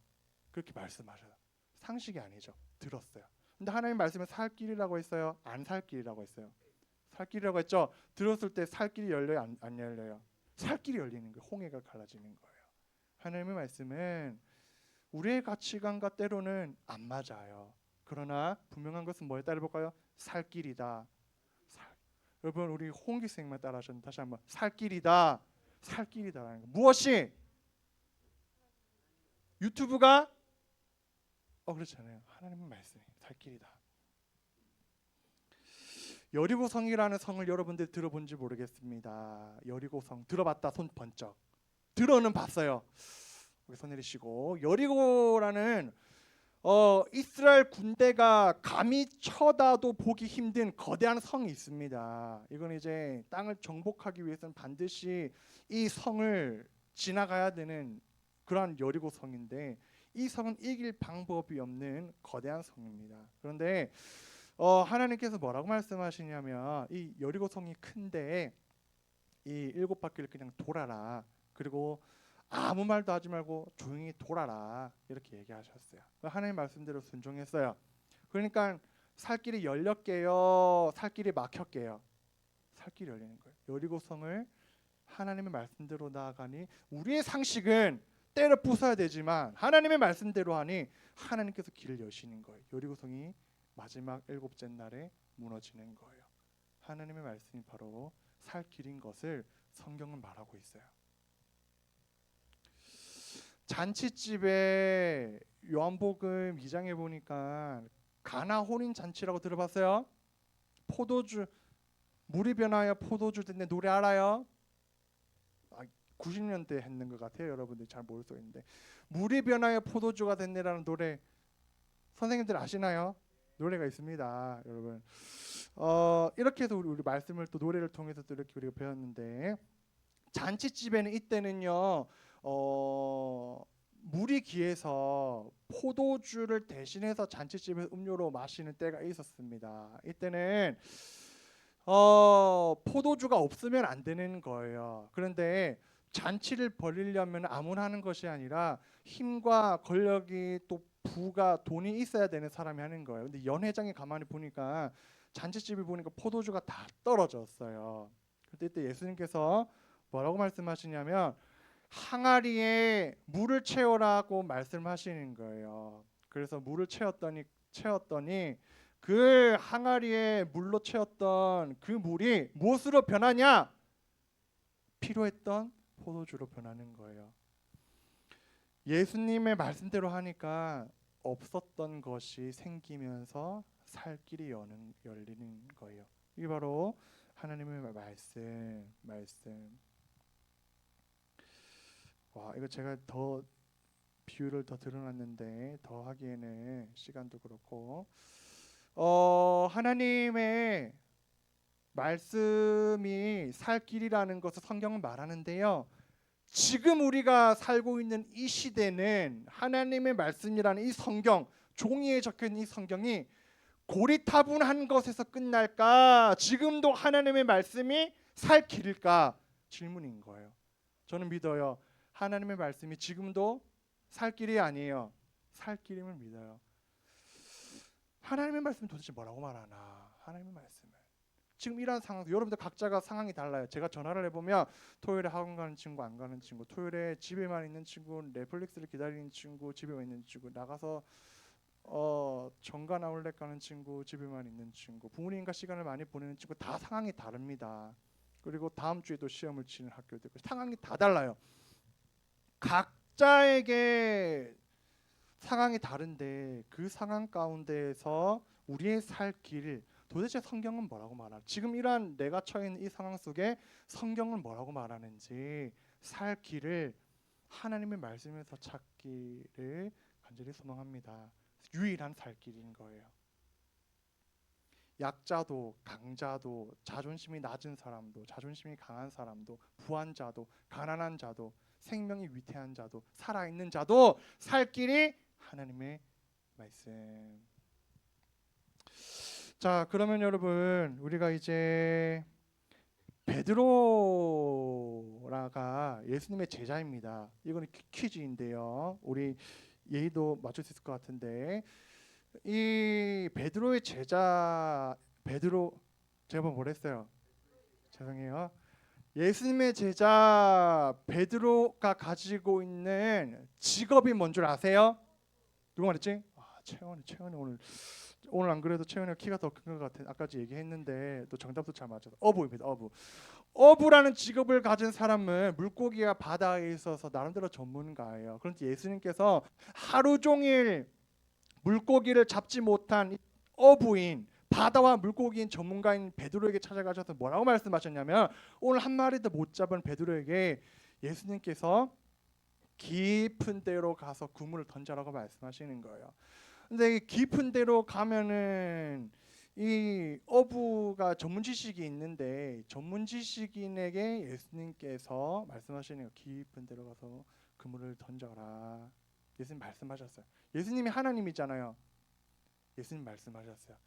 Speaker 6: 그렇게 말씀하셔요. 상식이 아니죠. 들었어요. 근데 하나님 말씀은 살 길이라고 했어요? 안 살 길이라고 했어요? 살 길이라고 했죠. 들었을 때 살 길이 열려요? 안 열려요? 살 길이 열리는 거예요. 홍해가 갈라지는 거예요. 하나님의 말씀은 우리의 가치관과 때로는 안 맞아요. 그러나 분명한 것은 뭐에 따라 볼까요? 살 길이다. 여러분 우리 홍기생만 따라하셨는데 다시 한번 살 길이다. 살 길이다라는 거. 무엇이? 유튜브가? 그렇잖아요. 하나님의 말씀이 살 길이다. 여리고성이라는 성을 여러분들 들어본지 모르겠습니다. 여리고성 들어봤다 손 번쩍. 들어는 봤어요. 여기 손 내리시고. 여리고라는 이스라엘 군대가 감히 쳐다도 보기 힘든 거대한 성이 있습니다. 이건 이제 땅을 정복하기 위해서는 반드시 이 성을 지나가야 되는 그러한 여리고 성인데 이 성은 이길 방법이 없는 거대한 성입니다. 그런데 하나님께서 뭐라고 말씀하시냐면 이 여리고 성이 큰데 이 7바퀴를 그냥 돌아라. 그리고 아무 말도 하지 말고 조용히 돌아라 이렇게 얘기하셨어요. 하나님 말씀대로 순종했어요. 그러니까 살 길이 열렸게요, 살 길이 막혔게요. 살 길이 열리는 거예요. 여리고성을 하나님의 말씀대로 나아가니 우리의 상식은 때려 부숴야 되지만 하나님의 말씀대로 하니 하나님께서 길을 여시는 거예요. 여리고성이 마지막 7째 날에 무너지는 거예요. 하나님의 말씀이 바로 살 길인 것을 성경은 말하고 있어요. 잔치집에 요한복음 2장에 보니까 가나 혼인 잔치라고 들어봤어요? 포도주 물이 변하여 포도주 됐네. 노래 알아요? 90년대 했는 것 같아요. 여러분들 잘 모를 수 있는데 물이 변하여 포도주가 됐네라는 노래 선생님들 아시나요? 노래가 있습니다, 여러분. 이렇게 해서 우리 말씀을 또 노래를 통해서 또 이렇게 우리가 배웠는데 잔치집에는 이때는요. 물이 귀해서 포도주를 대신해서 잔치집에서 음료로 마시는 때가 있었습니다. 이때는 포도주가 없으면 안 되는 거예요. 그런데 잔치를 벌이려면 아무나 하는 것이 아니라 힘과 권력이 또 부가 돈이 있어야 되는 사람이 하는 거예요. 근데 연회장에 가만히 보니까 잔치집을 보니까 포도주가 다 떨어졌어요. 그때 이때 예수님께서 뭐라고 말씀하시냐면 항아리에 물을 채우라고 말씀하시는 거예요. 그래서 물을 채웠더니 그 항아리에 물로 채웠던 그 물이 무엇으로 변하냐? 필요했던 포도주로 변하는 거예요. 예수님의 말씀대로 하니까 없었던 것이 생기면서 살 길이 열리는 거예요. 이게 바로 하나님의 말씀. 와, 이거 제가 더 비유를 더 드러났는데 더 하기에는 시간도 그렇고 하나님의 말씀이 살 길이라는 것을 성경은 말하는데요. 지금 우리가 살고 있는 이 시대는 하나님의 말씀이라는 이 성경, 종이에 적혀있는 이 성경이 고리타분한 것에서 끝날까? 지금도 하나님의 말씀이 살 길일까? 질문인 거예요. 저는 믿어요. 하나님의 말씀이 지금도 살 길이 아니에요. 살 길임을 믿어요. 하나님의 말씀이 도대체 뭐라고 말하나? 하나님의 말씀을 지금 이런 상황, 여러분들 각자가 상황이 달라요. 제가 전화를 해보면 토요일에 학원 가는 친구, 안 가는 친구, 토요일에 집에만 있는 친구, 넷플릭스를 기다리는 친구, 집에만 있는 친구, 나가서 정관 아울렛 가는 친구, 집에만 있는 친구, 부모님과 시간을 많이 보내는 친구, 다 상황이 다릅니다. 그리고 다음 주에도 시험을 치는 학교도 있고 상황이 다 달라요. 각자에게 상황이 다른데 그 상황 가운데에서 우리의 살 길, 도대체 성경은 뭐라고 말하나? 지금 이러한 내가 처해 있는 이 상황 속에 성경은 뭐라고 말하는지 살 길을 하나님의 말씀에서 찾기를 간절히 소망합니다. 유일한 살 길인 거예요. 약자도 강자도 자존심이 낮은 사람도 자존심이 강한 사람도 부한 자도 가난한 자도 생명이 위태한 자도 살아있는 자도 살 길이 하나님의 말씀. 자, 그러면 여러분 우리가 이제 베드로라가 예수님의 제자입니다. 이거는 퀴즈인데요. 우리 예의도 맞출 수 있을 것 같은데 이 베드로의 제자 베드로 제가 뭐라 했어요? 죄송해요. 예수님의 제자 베드로가 가지고 있는 직업이 뭔 줄 아세요? 누가 말했지? 채원이 오늘 안 그래도 채원이가 키가 더 큰 것 같아. 아까 얘기했는데 또 정답도 잘 맞았어. 어부입니다. 어부라는 직업을 가진 사람은 물고기가 바다에 있어서 나름대로 전문가예요. 그런데 예수님께서 하루 종일 물고기를 잡지 못한 어부인 바다와 물고기인 전문가인 베드로에게 찾아가셔서 뭐라고 말씀하셨냐면 오늘 한 마리도 못 잡은 베드로에게 예수님께서 깊은 데로 가서 그물을 던져라고 말씀하시는 거예요. 근데 깊은 데로 가면은 이 어부가 전문 지식이 있는데 전문 지식인에게 예수님께서 말씀하시는 거예요. 깊은 데로 가서 그물을 던져라. 예수님 말씀하셨어요. 예수님이 하나님이잖아요. 예수님 말씀하셨어요.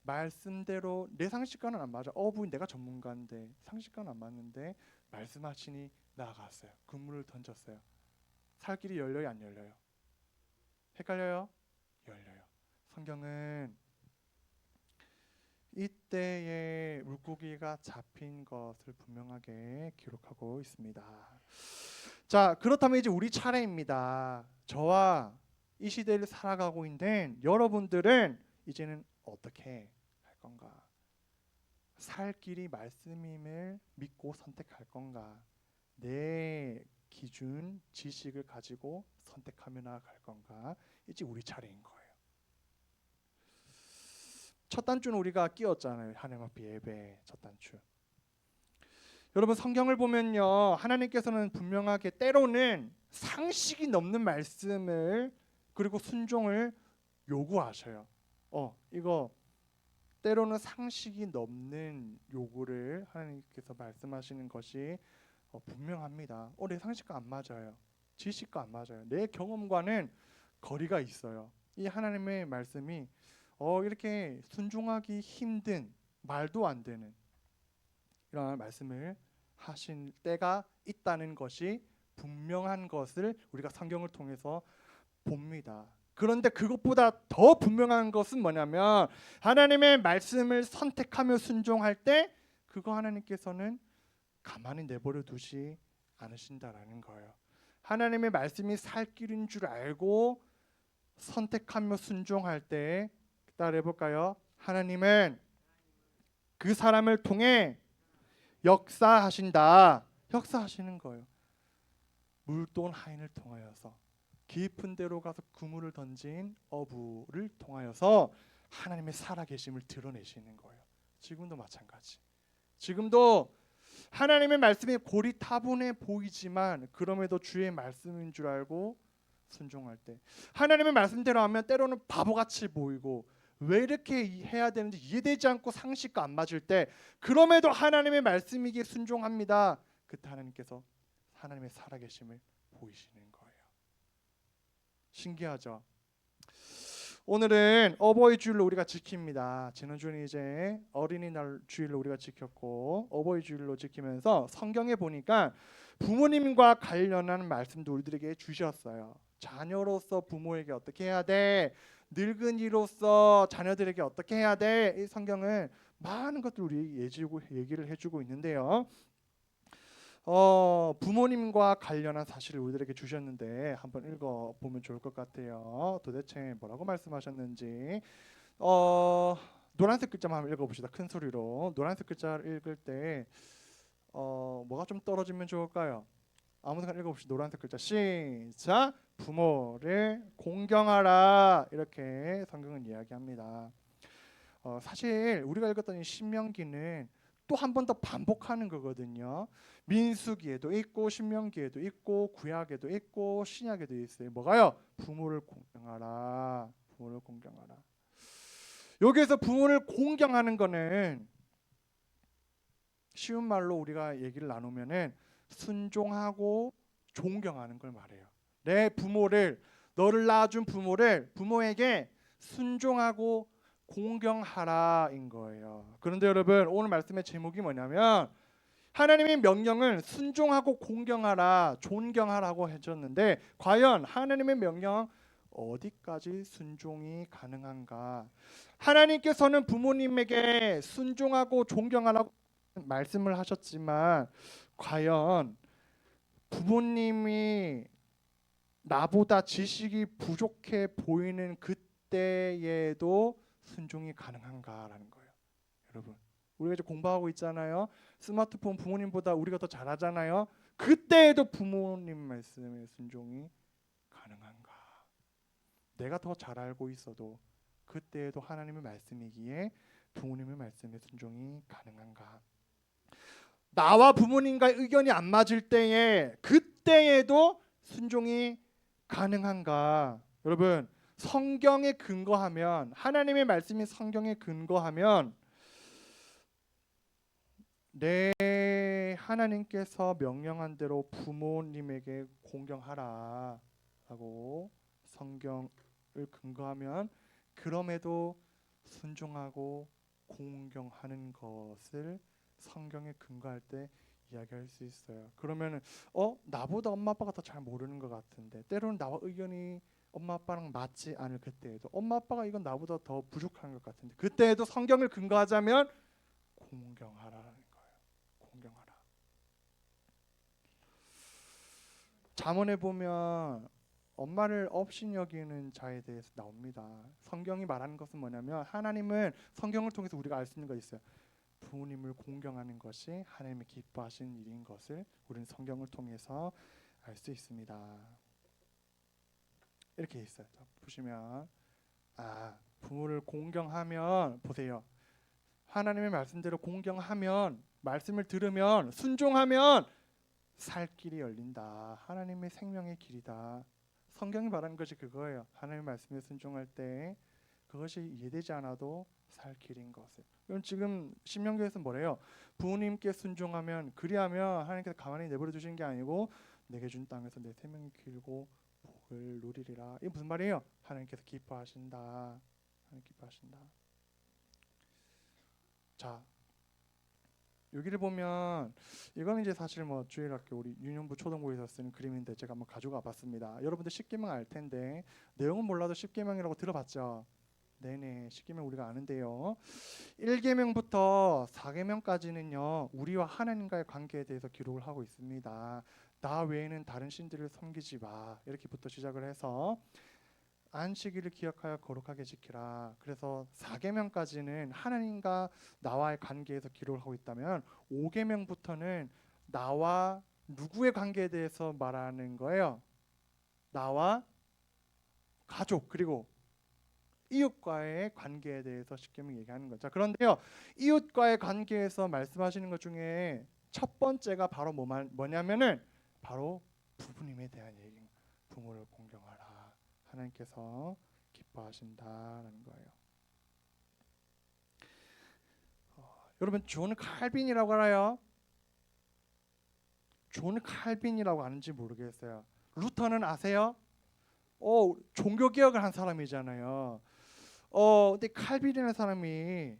Speaker 6: 말씀대로 내 상식과는 안 맞아. 어부인 내가 전문가인데 상식과는 안 맞는데 말씀하시니 나아갔어요. 그물을 던졌어요. 살길이 열려요, 안 열려요? 헷갈려요? 열려요. 성경은 이때에 물고기가 잡힌 것을 분명하게 기록하고 있습니다. 자, 그렇다면 이제 우리 차례입니다. 저와 이 시대를 살아가고 있는 여러분들은 이제는 어떻게 할 건가? 살 길이 말씀임을 믿고 선택할 건가? 내 기준, 지식을 가지고 선택하며 나아갈 건가? 이제 우리 차례인 거예요. 첫 단추는 우리가 끼웠잖아요. 하나님 앞에 예배 첫 단추. 여러분 성경을 보면요. 하나님께서는 분명하게 때로는 상식이 넘는 말씀을 그리고 순종을 요구하셔요. 이거 때로는 상식이 넘는 요구를 하나님께서 말씀하시는 것이 분명합니다. 내 상식과 안 맞아요. 지식과 안 맞아요. 내 경험과는 거리가 있어요. 이 하나님의 말씀이 이렇게 순종하기 힘든 말도 안 되는 이런 말씀을 하신 때가 있다는 것이 분명한 것을 우리가 성경을 통해서 봅니다. 그런데 그것보다 더 분명한 것은 뭐냐면 하나님의 말씀을 선택하며 순종할 때 그거 하나님께서는 가만히 내버려 두지 않으신다라는 거예요. 하나님의 말씀이 살 길인 줄 알고 선택하며 순종할 때 따라해 볼까요? 하나님은 그 사람을 통해 역사하신다. 역사하시는 거예요. 물돈 하인을 통하여서 깊은 데로 가서 그물을 던진 어부를 통하여서 하나님의 살아계심을 드러내시는 거예요. 지금도 마찬가지. 지금도 하나님의 말씀이 고리타분해 보이지만 그럼에도 주의 말씀인 줄 알고 순종할 때 하나님의 말씀대로 하면 때로는 바보같이 보이고 왜 이렇게 해야 되는지 이해되지 않고 상식과 안 맞을 때 그럼에도 하나님의 말씀이기에 순종합니다. 그때 하나님께서 하나님의 살아계심을 보이시는 거예요. 신기하죠? 오늘은 어버이 주일로 우리가 지킵니다. 지난주는 이제 어린이날 주일로 우리가 지켰고 어버이 주일로 지키면서 성경에 보니까 부모님과 관련한 말씀도 우리들에게 주셨어요. 자녀로서 부모에게 어떻게 해야 돼? 늙은이로서 자녀들에게 어떻게 해야 돼? 이 성경은 많은 것들 우리 얘기를 해주고 있는데요. 부모님과 관련한 사실을 우리들에게 주셨는데 한번 읽어보면 좋을 것 같아요. 도대체 뭐라고 말씀하셨는지 노란색 글자만 한번 읽어봅시다. 큰 소리로. 노란색 글자를 읽을 때 뭐가 좀 떨어지면 좋을까요? 아무나 읽어봅시다. 노란색 글자 시작. 부모를 공경하라 이렇게 성경은 이야기합니다. 사실 우리가 읽었던 이 신명기는 또 한 번 더 반복하는 거거든요. 민수기에도 있고 신명기에도 있고 구약에도 있고 신약에도 있어요. 뭐가요? 부모를 공경하라. 부모를 공경하라. 여기에서 부모를 공경하는 거는 쉬운 말로 우리가 얘기를 나누면은 순종하고 존경하는 걸 말해요. 내 부모를 너를 낳아준 부모에게 순종하고 공경하라인 거예요. 그런데 여러분 오늘 말씀의 제목이 뭐냐면 하나님의 명령을 순종하고 공경하라, 존경하라고 해줬는데 과연 하나님의 명령 어디까지 순종이 가능한가? 하나님께서는 부모님에게 순종하고 존경하라고 말씀을 하셨지만 과연 부모님이 나보다 지식이 부족해 보이는 그때에도 순종이 가능한가라는 거예요. 여러분, 우리가 이제 공부하고 있잖아요. 스마트폰 부모님보다 우리가 더 잘하잖아요. 그때에도 부모님 말씀에 순종이 가능한가? 내가 더 잘 알고 있어도 그때에도 하나님의 말씀이기에 부모님의 말씀에 순종이 가능한가? 나와 부모님과의 의견이 안 맞을 때에 그때에도 순종이 가능한가? 여러분, 성경에 근거하면, 하나님의 말씀이 성경에 근거하면 내 하나님께서 명령한 대로 부모님에게 공경하라 라고 성경을 근거하면 그럼에도 순종하고 공경하는 것을 성경에 근거할 때 이야기할 수 있어요. 그러면은 나보다 엄마 아빠가 더 잘 모르는 것 같은데 때로는 나와 의견이 엄마 아빠랑 맞지 않을 그때에도 엄마 아빠가 이건 나보다 더 부족한 것 같은데 그때에도 성경을 근거하자면 공경하라는 거예요. 공경하라. 잠언에 보면 엄마를 업신 여기는 자에 대해서 나옵니다. 성경이 말하는 것은 뭐냐면 하나님은 성경을 통해서 우리가 알 수 있는 거 있어요. 부모님을 공경하는 것이 하나님의 기뻐하시는 일인 것을 우리는 성경을 통해서 알 수 있습니다. 이렇게 있어요. 보시면 부모를 공경하면 보세요. 하나님의 말씀대로 공경하면 말씀을 들으면 순종하면 살 길이 열린다. 하나님의 생명의 길이다. 성경이 말하는 것이 그거예요. 하나님의 말씀에 순종할 때 그것이 이해되지 않아도 살 길인 것을. 그럼 지금 신명기에서 뭐래요? 부모님께 순종하면 그리하면 하나님께서 가만히 내버려 두시는 게 아니고 내게 준 땅에서 내 생명이 길고 복을 누리리라. 이게 무슨 말이에요? 하나님께서 기뻐하신다. 하나님 기뻐하신다. 자, 여기를 보면 이거는 이제 사실 뭐 주일학교 우리 유년부 초등부에서 쓰는 그림인데 제가 한번 가져가 봤습니다. 여러분들 십계명 알 텐데 내용은 몰라도 십계명이라고 들어봤죠? 네네, 십계명 우리가 아는데요. 1계명부터 4계명까지는요 우리와 하나님과의 관계에 대해서 기록을 하고 있습니다. 나 외에는 다른 신들을 섬기지 마 이렇게부터 시작을 해서 안식일을 기억하여 거룩하게 지키라. 그래서 4계명까지는 하나님과 나와의 관계에서 기록을 하고 있다면 5계명부터는 나와 누구의 관계에 대해서 말하는 거예요. 나와 가족 그리고 이웃과의 관계에 대해서 10계명 얘기하는 거죠. 그런데요, 이웃과의 관계에서 말씀하시는 것 중에 첫 번째가 바로 뭐냐면은 바로 부모님에 대한 얘기입니다. 부모를 공경하라. 하나님께서 기뻐하신다라는 거예요. 여러분, 존 칼빈이라고 알아요? 존 칼빈이라고 아는지 모르겠어요. 루터는 아세요? 종교 개혁을 한 사람이잖아요. 근데 칼빈이라는 사람이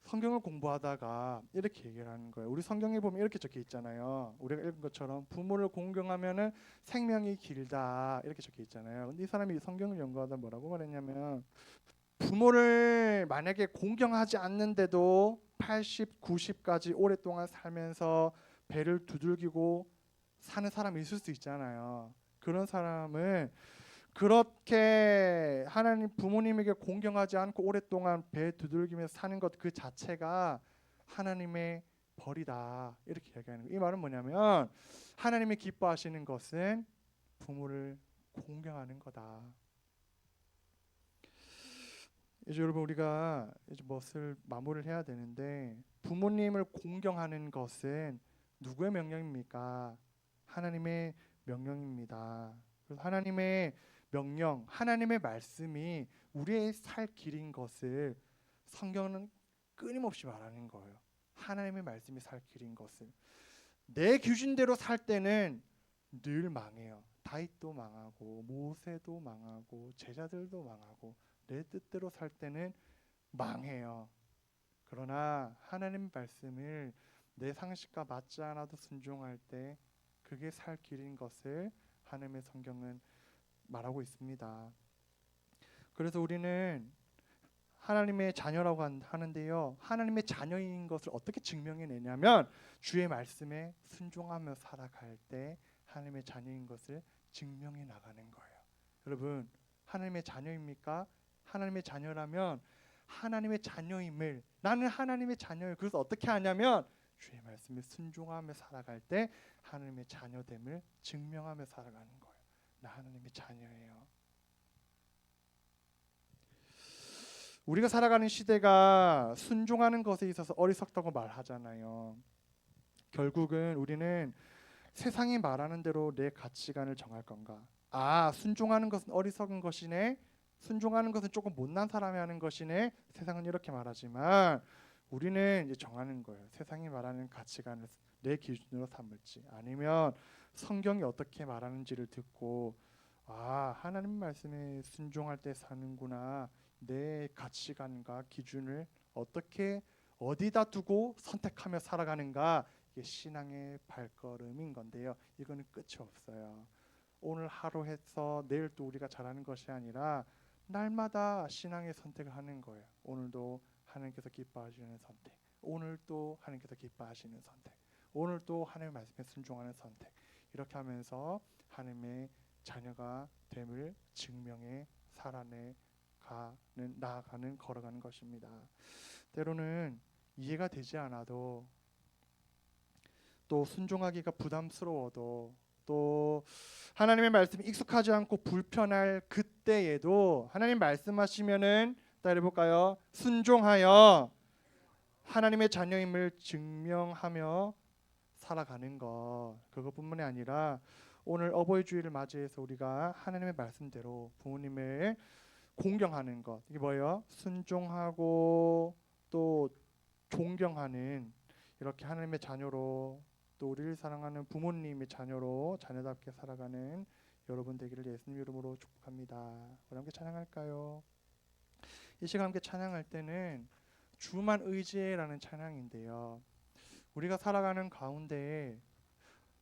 Speaker 6: 성경을 공부하다가 이렇게 얘기를 하는 거예요. 우리 성경에 보면 이렇게 적혀 있잖아요. 우리가 읽은 것처럼 부모를 공경하면은 생명이 길다 이렇게 적혀 있잖아요. 근데 이 사람이 성경을 연구하다 뭐라고 말했냐면 부모를 만약에 공경하지 않는데도 80, 90까지 오랫동안 살면서 배를 두들기고 사는 사람이 있을 수 있잖아요. 그런 사람은 그렇게 하나님 부모님에게 공경하지 않고 오랫동안 배 두들기면서 사는 것 그 자체가 하나님의 벌이다 이렇게 얘기하는 거예요. 이 말은 뭐냐면 하나님이 기뻐하시는 것은 부모를 공경하는 거다. 이제 여러분 우리가 이제 무엇을 마무리를 해야 되는데 부모님을 공경하는 것은 누구의 명령입니까? 하나님의 명령입니다. 그래서 하나님의 명령, 하나님의 말씀이 우리의 살 길인 것을 성경은 끊임없이 말하는 거예요. 하나님의 말씀이 살 길인 것을 내 기준대로 살 때는 늘 망해요. 다윗도 망하고 모세도 망하고 제자들도 망하고 내 뜻대로 살 때는 망해요. 그러나 하나님의 말씀을 내 상식과 맞지 않아도 순종할 때 그게 살 길인 것을 하나님의 성경은 말하고 있습니다. 그래서 우리는 하나님의 자녀라고 하는데요. 하나님의 자녀인 것을 어떻게 증명해내냐면 주의 말씀에 순종하며 살아갈 때 하나님의 자녀인 것을 증명해 나가는 거예요. 여러분, 하나님의 자녀입니까? 하나님의 자녀라면 하나님의 자녀임을, 나는 하나님의 자녀예요. 그래서 어떻게 하냐면 주의 말씀에 순종하며 살아갈 때 하나님의 자녀됨을 증명하며 살아가는 거예요. 나 하나님의 자녀예요. 우리가 살아가는 시대가 순종하는 것에 있어서 어리석다고 말하잖아요. 결국은 우리는 세상이 말하는 대로 내 가치관을 정할 건가? 순종하는 것은 어리석은 것이네. 순종하는 것은 조금 못난 사람이 하는 것이네. 세상은 이렇게 말하지만 우리는 이제 정하는 거예요. 세상이 말하는 가치관을 내 기준으로 삼을지, 아니면 성경이 어떻게 말하는지를 듣고 하나님 말씀에 순종할 때 사는구나. 내 가치관과 기준을 어디다 두고 선택하며 살아가는가. 이게 신앙의 발걸음인 건데요. 이거는 끝이 없어요. 오늘 하루 해서 내일 또 우리가 잘하는 것이 아니라 날마다 신앙의 선택을 하는 거예요. 오늘도 하나님께서 기뻐하시는 선택, 오늘도 하나님께서 기뻐하시는 선택, 오늘도 하나님의 말씀에 순종하는 선택. 이렇게 하면서 하나님의 자녀가 됨을 증명해 걸어가는 것입니다. 때로는 이해가 되지 않아도, 또 순종하기가 부담스러워도, 또 하나님의 말씀이 익숙하지 않고 불편할 그때에도 하나님 말씀하시면은 따라해볼까요? 순종하여 하나님의 자녀임을 증명하며 살아가는 것. 그것뿐만이 아니라 오늘 어버이 주일을 맞이해서 우리가 하나님의 말씀대로 부모님을 공경하는 것. 이게 뭐예요? 순종하고 또 존경하는, 이렇게 하나님의 자녀로, 또 우리를 사랑하는 부모님의 자녀로 자녀답게 살아가는 여러분 되기를 예수님 이름으로 축복합니다. 우리 함께 찬양할까요? 이 시간 함께 찬양할 때는 주만 의지해라는 찬양인데요. 우리가 살아가는 가운데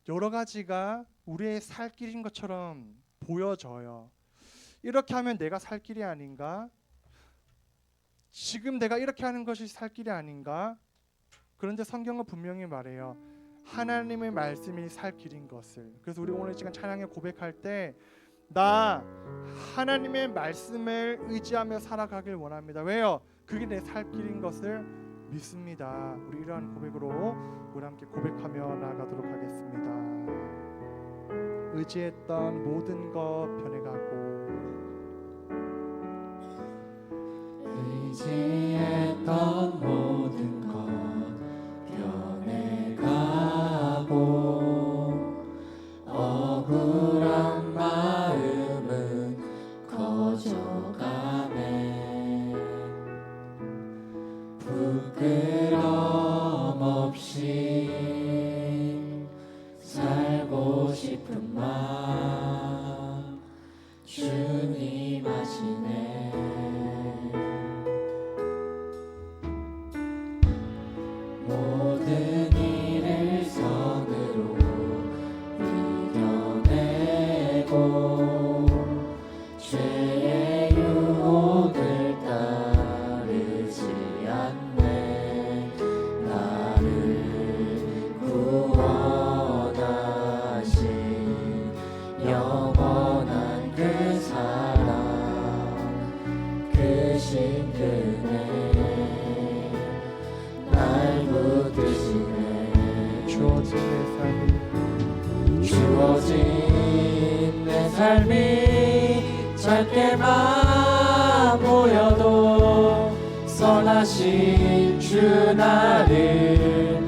Speaker 6: 여러 가지가 우리의 살 길인 것처럼 보여져요. 이렇게 하면 내가 살 길이 아닌가? 지금 내가 이렇게 하는 것이 살 길이 아닌가? 그런데 성경은 분명히 말해요. 하나님의 말씀이 살 길인 것을. 그래서 우리 오늘 이 시간 찬양에 고백할 때 나 하나님의 말씀을 의지하며 살아가길 원합니다. 왜요? 그게 내 살 길인 것을 믿습니다. 우리 이러한 고백으로 우리 함께 고백하며 나아가도록 하겠습니다. 의지했던 모든 것 변해가고,
Speaker 3: 의지했던 모든 것 변해가고, 억울한 마음은 커져가네. 부끄럼 없이 살고 싶은 마음 주님 아시네. 모든 일을 선으로 이겨내고 죄의 유혹을 따르지 않네. 나를 구원하신 영원한 그 사랑, 그 신근에 날 붙드시네. 주어진 내 삶이 짧게만 보여도 선하신 주 나를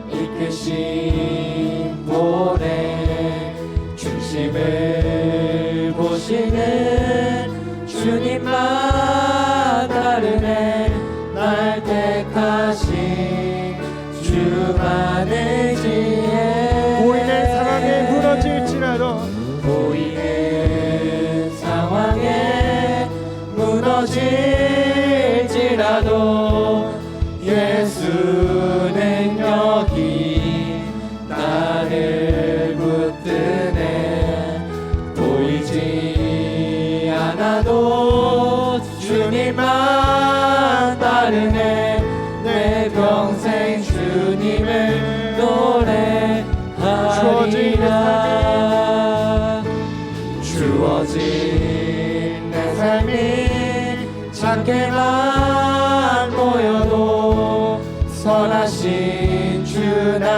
Speaker 3: 이끄신 보내. 중심을 보시는 주님만 다르네. 날 택하신 주만 의지해.
Speaker 6: 보이는 상황에 무너질지라도,
Speaker 3: 보이는 상황에 무너질지라도 예수는 여기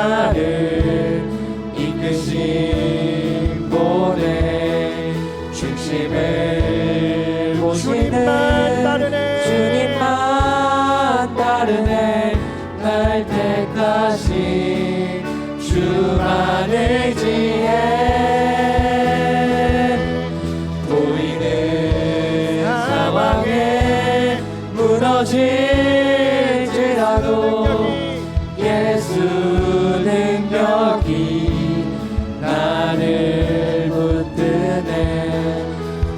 Speaker 3: 나를 이끄신 분의 중심을 보시는 주님만 따르네 날 택하신 주만 의지해 보이는 상황에 무너질지라도 예수 능력이 나를 붙드네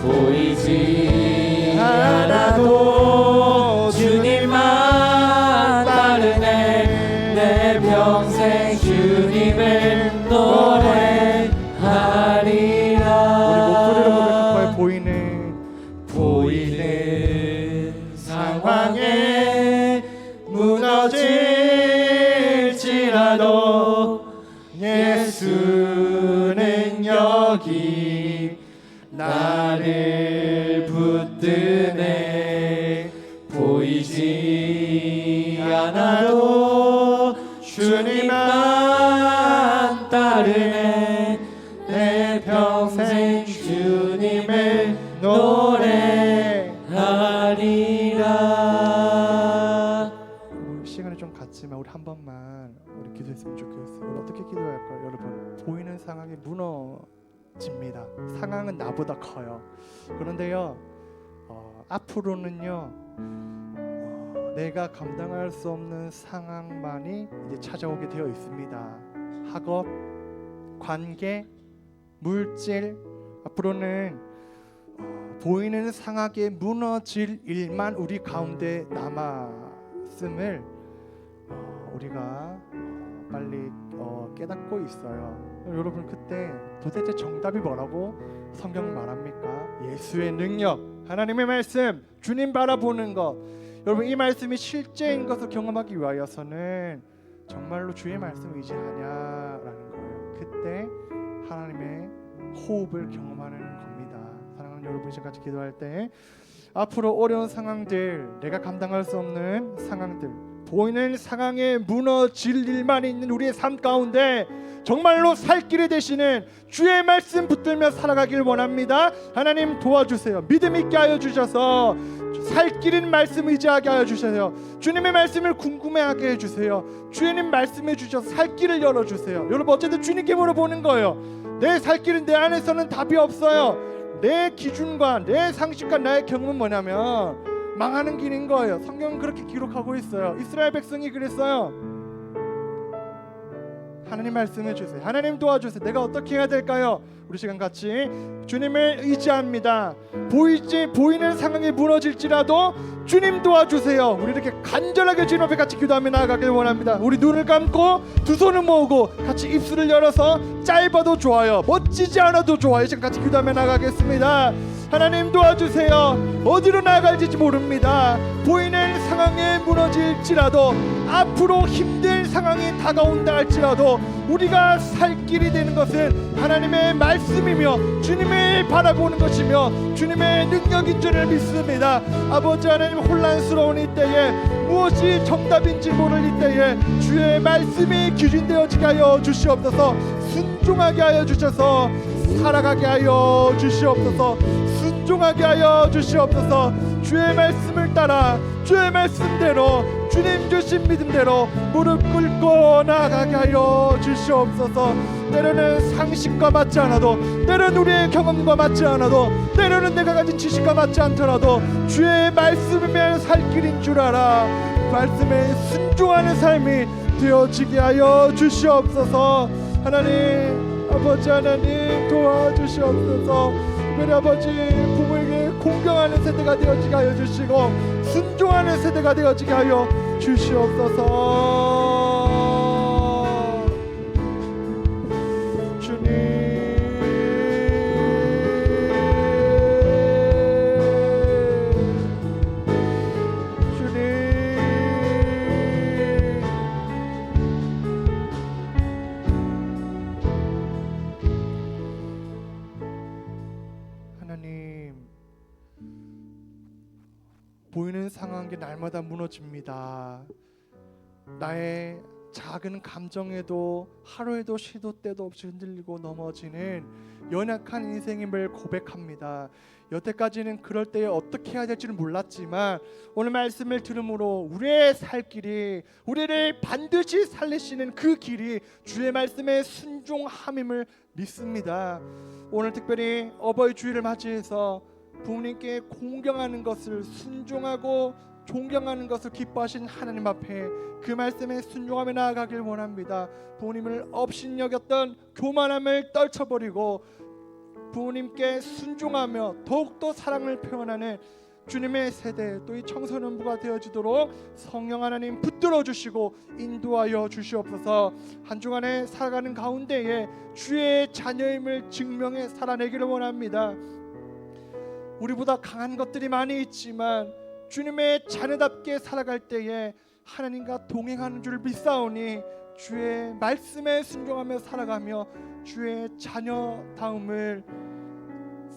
Speaker 3: 보이지 않아도 주님만 따르네 내 평생 주님을 노래하리라
Speaker 6: 우리 목소리로 고백할 거예요.
Speaker 3: 보이는 상황에 무너질지라도 예수 능력이 나를 붙드네 보이지 않아도 주님만 따르네 내 평생 주님을 노래하리라.
Speaker 6: 시간이 좀 갔지만 우리 한 번만 우리 기도했으면 좋겠어요. 우리 어떻게 기도할까요, 여러분? 보이는 상황이 무너집니다. 상황은 나보다 커요. 그런데요, 앞으로는요, 내가 감당할 수 없는 상황만이 이제 찾아오게 되어 있습니다. 학업, 관계, 물질, 앞으로는 보이는 상황에 무너질 일만 우리 가운데 남았음을 우리가 빨리 깨닫고 있어요. 여러분, 그때 도대체 정답이 뭐라고 성경 말합니까? 예수의 능력, 하나님의 말씀, 주님 바라보는 것. 여러분, 이 말씀이 실제인 것을 경험하기 위하여서는 정말로 주의 말씀 의지하냐라는 거예요. 그때 하나님의 호흡을 경험하는 겁니다. 사랑하는 여러분, 이제 같이 기도할 때 앞으로 어려운 상황들, 내가 감당할 수 없는 상황들, 보이는 상황에 무너질 일만 있는 우리의 삶 가운데 정말로 살 길이 되시는 주의 말씀 붙들며 살아가길 원합니다. 하나님 도와주세요. 믿음 있게 하여 주셔서 살 길인 말씀 의지하게 하여 주세요. 주님의 말씀을 궁금해하게 해주세요. 주님 말씀해 주셔서 살 길을 열어주세요. 여러분, 어쨌든 주님께 물어보는 거예요. 내 살 길은 내 안에서는 답이 없어요. 내 기준과 내 상식과 나의 경험은 뭐냐면 망하는 길인 거예요. 성경은 그렇게 기록하고 있어요. 이스라엘 백성이 그랬어요. 하나님 말씀해 주세요. 하나님 도와주세요. 내가 어떻게 해야 될까요? 우리 시간 같이 주님을 의지합니다. 보이는 상황이 무너질지라도 주님 도와주세요. 우리 이렇게 간절하게 주님 앞에 같이 기도하며 나아가길 원합니다. 우리 눈을 감고 두 손을 모으고 같이 입술을 열어서 짧아도 좋아요, 멋지지 않아도 좋아요. 지금 같이 기도하며 나아가겠습니다. 하나님 도와주세요. 어디로 나아갈지 모릅니다. 보이는 상황에 무너질지라도, 앞으로 힘든 상황이 다가온다 할지라도 우리가 살 길이 되는 것은 하나님의 말씀이며 주님을 바라보는 것이며 주님의 능력인 줄을 믿습니다. 아버지 하나님, 혼란스러운 이때에 무엇이 정답인지 모를 이때에 주의 말씀이 기준되어지게 하여 주시옵소서. 순종하게 하여 주셔서 살아가게 하여 주시옵소서. 순종하게 하여 주시옵소서. 주의 말씀을 따라 주의 말씀대로 주님 주신 믿음대로 무릎 꿇고 나아가게 하여 주시옵소서. 때로는 상식과 맞지 않아도, 때로는 우리의 경험과 맞지 않아도, 때로는 내가 가진 지식과 맞지 않더라도 주의 말씀이면 살 길인 줄 알아 말씀에 순종하는 삶이 되어지게 하여 주시옵소서. 하나님, 아버지 하나님 도와주시옵소서. 우리 아버지, 부모에게 공경하는 세대가 되어지게 하여 주시고 순종하는 세대가 되어지게 하여 주시옵소서. 주님, 하나님, 보이는 상황이 날마다 무너집니다. 나의 작은 감정에도 하루에도 시도 때도 없이 흔들리고 넘어지는 연약한 인생임을 고백합니다. 여태까지는 그럴 때에 어떻게 해야 될지는 몰랐지만 오늘 말씀을 들음으로 우리의 살 길이, 우리를 반드시 살리시는 그 길이 주의 말씀에 순종함임을 믿습니다. 오늘 특별히 어버이 주일을 맞이해서 부모님께 공경하는 것을, 순종하고 존경하는 것을 기뻐하신 하나님 앞에 그 말씀에 순종하며 나아가길 원합니다. 부모님을 업신여겼던 교만함을 떨쳐버리고 부모님께 순종하며 더욱더 사랑을 표현하는 주님의 세대, 또 이 청소년부가 되어지도록 성령 하나님 붙들어 주시고 인도하여 주시옵소서. 한 주간에 살아가는 가운데에 주의 자녀임을 증명해 살아내기를 원합니다. 우리보다 강한 것들이 많이 있지만 주님의 자녀답게 살아갈 때에 하나님과 동행하는 줄 믿사오니 주의 말씀에 순종하며 살아가며 주의 자녀다움을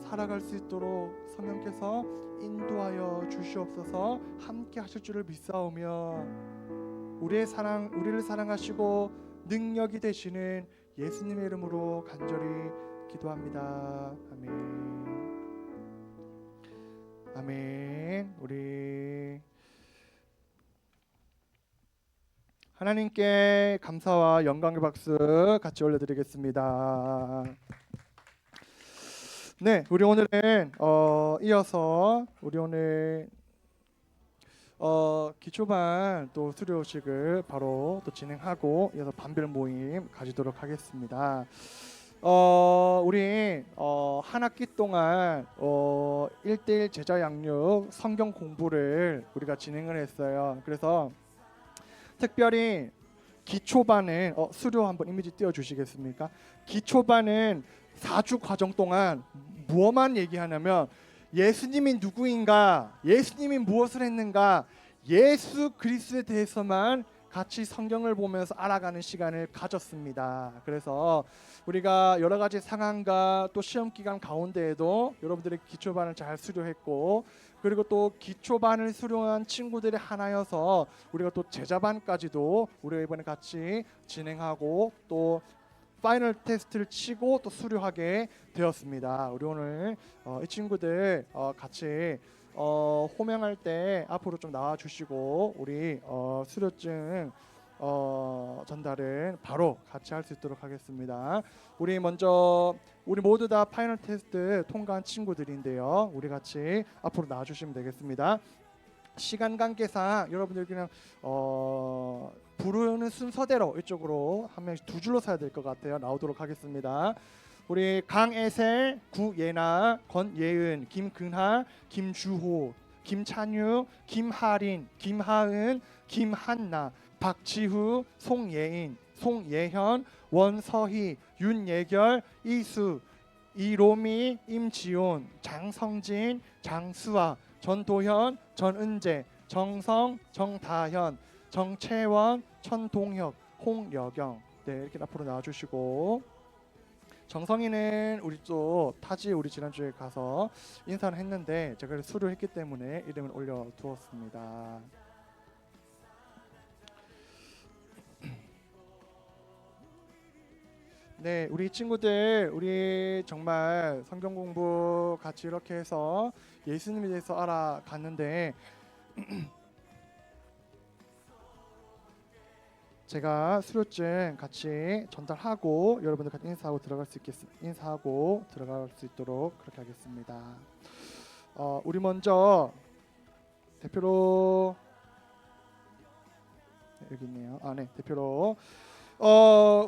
Speaker 6: 살아갈 수 있도록 성령께서 인도하여 주시옵소서. 함께 하실 줄을 믿사오며 우리를 사랑하시고 능력이 되시는 예수님의 이름으로 간절히 기도합니다. 아멘. 아멘. 우리 하나님께 감사와 영광의 박수 같이 올려드리겠습니다. 네, 우리 오늘은 이어서 우리 오늘 기초반 또 수료식을 바로 또 진행하고 이어서 반별 모임 가지도록 하겠습니다. 우리 한 학기 동안 1대1 제자 양육 성경 공부를 우리가 진행을 했어요. 그래서 특별히 기초반은 수료 한번 이미지 띄워 주시겠습니까? 기초반은 4주 과정 동안 무엇만 얘기하냐면 예수님이 누구인가, 예수님이 무엇을 했는가, 예수 그리스도에 대해서만 같이 성경을 보면서 알아가는 시간을 가졌습니다. 그래서 우리가 여러 가지 상황과 또 시험 기간 가운데에도 여러분들의 기초반을 잘 수료했고, 그리고 또 기초반을 수료한 친구들의 하나여서 우리가 또 제자반까지도 우리가 이번에 같이 진행하고 또 파이널 테스트를 치고 또 수료하게 되었습니다. 우리 오늘 이 친구들 같이 호명할 때 앞으로 좀 나와 주시고 우리 수료증 전달은 바로 같이 할 수 있도록 하겠습니다. 우리 모두 다 파이널 테스트 통과한 친구들인데요. 우리 같이 앞으로 나와 주시면 되겠습니다. 시간 관계상 여러분들 그냥 부르는 순서대로 이쪽으로 한 명씩 두 줄로 서야 될 것 같아요. 나오도록 하겠습니다. 우리 강애셀, 구예나, 권예은, 김근하, 김주호, 김찬유, 김하린, 김하은, 김한나, 박지후, 송예인, 송예현, 원서희, 윤예결, 이수, 이로미, 임지온, 장성진, 장수아, 전도현, 전은재, 정성, 정다현, 정채원, 천동혁, 홍여경. 네, 이렇게 앞으로 나와주시고, 정성이는 우리 또 타지 우리 지난주에 가서 인사를 했는데 제가 수료했기 때문에 이름을 올려두었습니다. 네, 우리 친구들, 우리 정말 성경 공부 같이 이렇게 해서 예수님에 대해서 알아갔는데 제가 수료증 같이 전달하고 여러분들 같이 인사하고 들어갈 수 있도록 그렇게 하겠습니다. 우리 먼저 대표로 여기 있네요. 네, 대표로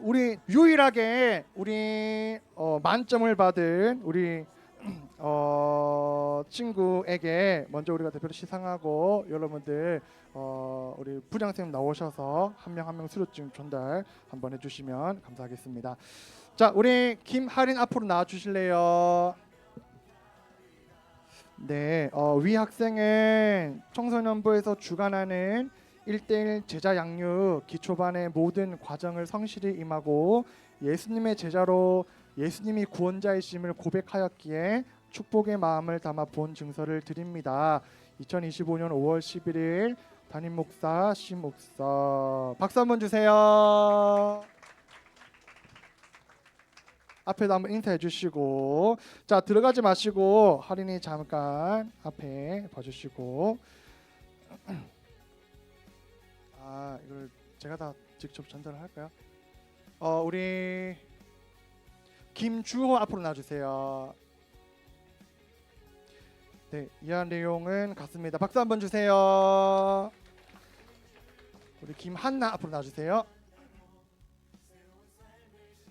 Speaker 6: 우리 유일하게 우리 만점을 받은 우리 친구에게 먼저 우리가 대표로 시상하고 여러분들 우리 부장 선생님 나오셔서 한 명 한 명 수료증 전달 한번 해주시면 감사하겠습니다. 자, 우리 김하린 앞으로 나와 주실래요? 네, 위 학생은 청소년부에서 주관하는 1대1 제자 양육 기초반의 모든 과정을 성실히 임하고 예수님의 제자로 예수님이 구원자이심을 고백하였기에 축복의 마음을 담아 본 증서를 드립니다. 2025년 5월 11일 담임 목사, 시 목사. 박수 한번 주세요. 앞에도 한번 인사해 주시고, 자 들어가지 마시고 할인이 잠깐 앞에 봐주시고. 아 이걸 제가 다 직접 전달을 할까요? 우리 김주호 앞으로 나와주세요. 네, 이한 내용은 같습니다. 박수 한번 주세요. 우리 김한나 앞으로 나와주세요.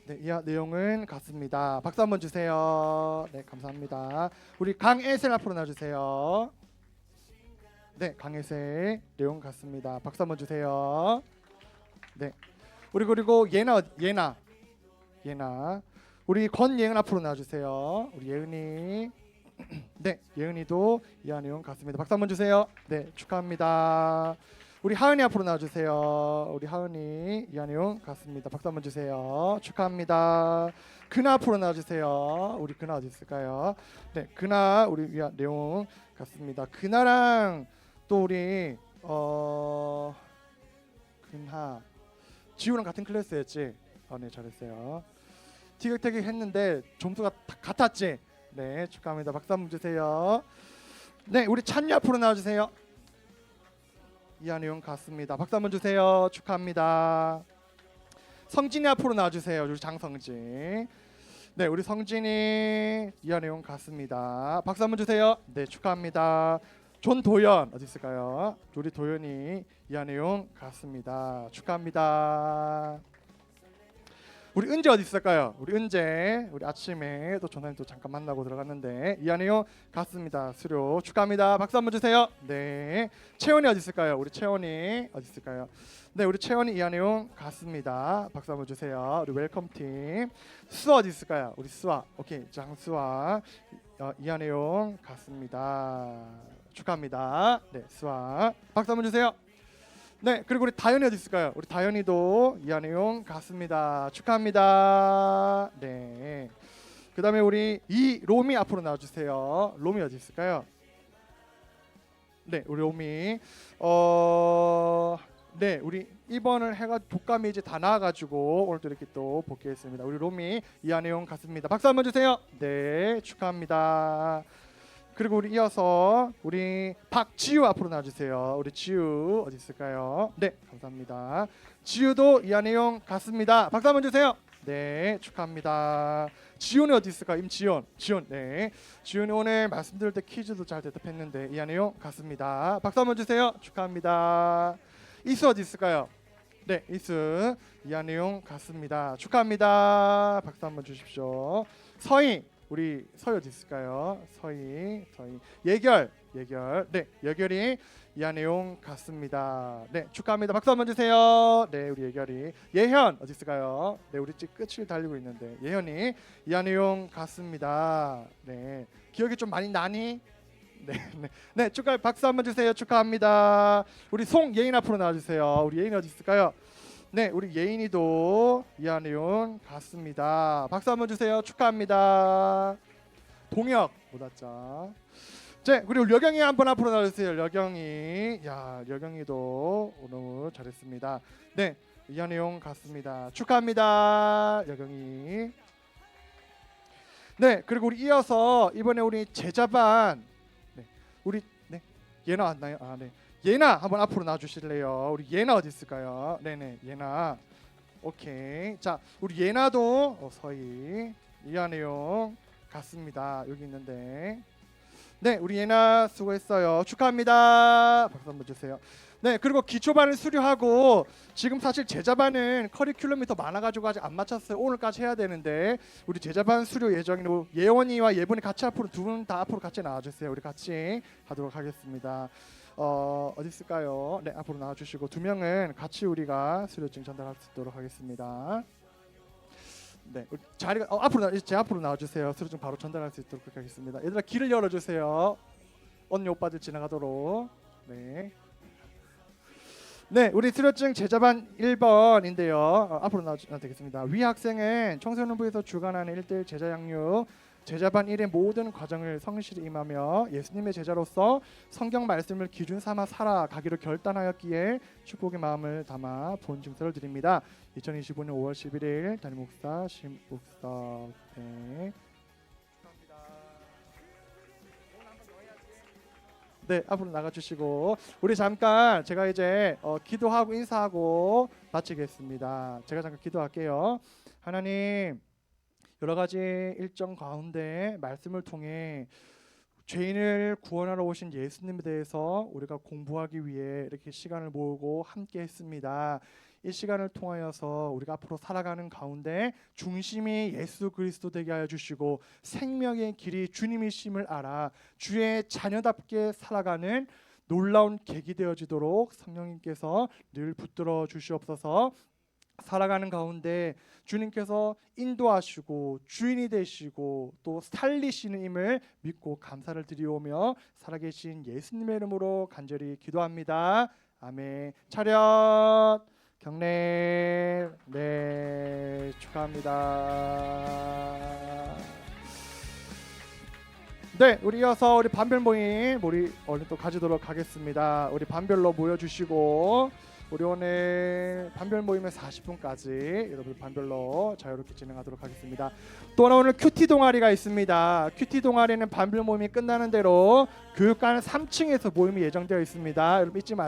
Speaker 6: 네, 이하 내용은 같습니다. 박수 한번 주세요. 네, 감사합니다. 우리 강애슬 앞으로 나와주세요. 네, 강애슬 내용 같습니다. 박수 한번 주세요. 네, 우리 그리고 예나 우리 권예은 앞으로 나와주세요. 우리 예은이. 네, 예은이도 이하 내용 같습니다. 박수 한번 주세요. 네, 축하합니다. 우리 하은이 앞으로 나와주세요. 우리 하은이 이하 내용 같습니다. 박수 한번 주세요. 축하합니다. 그나 앞으로 나와주세요. 우리 그나 어디 있을까요? 네, 그나 우리 이하 내용 같습니다. 그나랑 또 우리 근하 지우랑 같은 클래스였지? 네, 잘했어요. 티격태격 했는데 점수가 다 같았지? 네, 축하합니다. 박수 한번 주세요. 네, 우리 찬유 앞으로 나와주세요. 이하 내용 같습니다. 박수 한번 주세요. 축하합니다. 성진이 앞으로 나와주세요. 우리 장성진. 네, 우리 성진이 이하 내용 같습니다. 박수 한번 주세요. 네, 축하합니다. 존도연 어디 있을까요? 우리 도연이 이하 내용 같습니다. 축하합니다. 우리 은재 어디 있을까요? 우리 은재 우리 아침에 또 전화님 또 잠깐 만나고 들어갔는데 이하 내용 같습니다. 수료 축하합니다. 박수 한번 주세요. 네, 채원이 어디 있을까요? 우리 채원이 어디 있을까요? 네, 우리 채원이 이하 내용 같습니다. 박수 한번 주세요. 우리 웰컴 팀. 수아 어디 있을까요? 우리 수아. 오케이, 장수아 이하 내용 같습니다. 축하합니다. 네, 수아 박수 한번 주세요. 네, 그리고 우리 다현이 어디 있을까요? 우리 다현이도 이하 내용 같습니다. 축하합니다. 네, 그 다음에 우리 이로미 앞으로 나와주세요. 로미 어디 있을까요? 네, 우리 로미. 네, 우리 입원을 해가 독감이 이제 다 나와가지고 오늘 또 이렇게 또 복귀했습니다. 우리 로미 이하 내용 같습니다. 박수 한번 주세요. 네, 축하합니다. 그리고 우리 이어서 우리 박지우 앞으로 나와주세요. 우리 지우 어디 있을까요? 네, 감사합니다. 지우도 이하 내용 같습니다. 박수 한번 주세요. 네, 축하합니다. 지훈이 어디 있을까요? 임지훈. 지훈. 네, 지훈이 오늘 말씀드릴 때 퀴즈도 잘 대답했는데 이하 내용 같습니다. 박수 한번 주세요. 축하합니다. 이수 어디 있을까요? 네, 이수 이하 내용 같습니다. 축하합니다. 박수 한번 주십시오. 서희 우리 서희 어디 있을까요? 서희 예결 네, 예결이 이하 내용 같습니다. 네, 축하합니다. 박수 한번 주세요. 네, 우리 예결이. 예현 어디 있을까요? 네, 우리 집 끝을 달리고 있는데 예현이 이하 내용 같습니다. 네, 기억이 좀 많이 나니? 네, 축하. 박수 한번 주세요. 축하합니다. 우리 송예인 앞으로 나와주세요. 우리 예인 어디 있을까요? 네, 우리 예인이도 이하 내용 같습니다. 박수 한번 주세요. 축하합니다. 동혁 못 왔죠? 네, 그리고 려경이 한번 앞으로 나와주세요. 려경이. 야, 려경이도 너무 잘했습니다. 네, 이하 내용 같습니다. 축하합니다. 려경이. 네, 그리고 우리 이어서 이번에 우리 제자반 우리 예나 왔나요? 네, 예나 한번 앞으로 나와주실래요? 우리 예나 어디 있을까요? 네네, 예나. 오케이. 자, 우리 예나도 서희 이하 내용 같습니다. 여기 있는데. 네, 우리 예나 수고했어요. 축하합니다. 박수 한번 주세요. 네, 그리고 기초반을 수료하고 지금 사실 제자반은 커리큘럼이 더 많아가지고 아직 안 마쳤어요. 오늘까지 해야 되는데 우리 제자반 수료 예정이고 예원이와 예분이 같이 앞으로 두 분 다 앞으로 같이 나와주세요. 우리 같이 하도록 하겠습니다. 어디 있을까요? 네, 앞으로 나와주시고 두 명은 같이 우리가 수료증 전달할 수 있도록 하겠습니다. 네, 자리가 앞으로 제 앞으로 나와주세요. 수료증 바로 전달할 수 있도록 하겠습니다. 얘들아 길을 열어주세요. 언니 오빠들 지나가도록. 네. 네, 우리 수료증 제자반 1번인데요. 앞으로 나와주시면 되겠습니다. 위 학생은 청소년부에서 주관하는 1대1 제자 양육 제자반 1의 모든 과정을 성실히 임하며 예수님의 제자로서 성경 말씀을 기준 삼아 살아가기로 결단하였기에 축복의 마음을 담아 본 증서를 드립니다. 2025년 5월 11일 담임 목사 심욱석. 네, 앞으로 나가주시고 우리 잠깐 제가 이제 기도하고 인사하고 마치겠습니다. 제가 잠깐 기도할게요. 하나님, 여러 가지 일정 가운데 말씀을 통해 죄인을 구원하러 오신 예수님에 대해서 우리가 공부하기 위해 이렇게 시간을 모으고 함께 했습니다. 이 시간을 통하여서 우리가 앞으로 살아가는 가운데 중심이 예수 그리스도 되게 하여 주시고 생명의 길이 주님이심을 알아 주의 자녀답게 살아가는 놀라운 계기 되어지도록 성령님께서 늘 붙들어 주시옵소서. 살아가는 가운데 주님께서 인도하시고 주인이 되시고 또 살리시는 힘을 믿고 감사를 드리오며 살아계신 예수님의 이름으로 간절히 기도합니다. 아멘. 차렷 경례. 네, 축하합니다. 네, 우리 이어서 우리 반별 모임 우리 얼른 또 가지도록 하겠습니다. 우리 반별로 모여주시고 우리 오늘 반별 모임은 40분까지 여러분 반별로 자유롭게 진행하도록 하겠습니다. 또 오늘 큐티 동아리가 있습니다. 큐티 동아리는 반별 모임이 끝나는 대로 교육관 3층에서 모임이 예정되어 있습니다. 여러분 잊지 마시고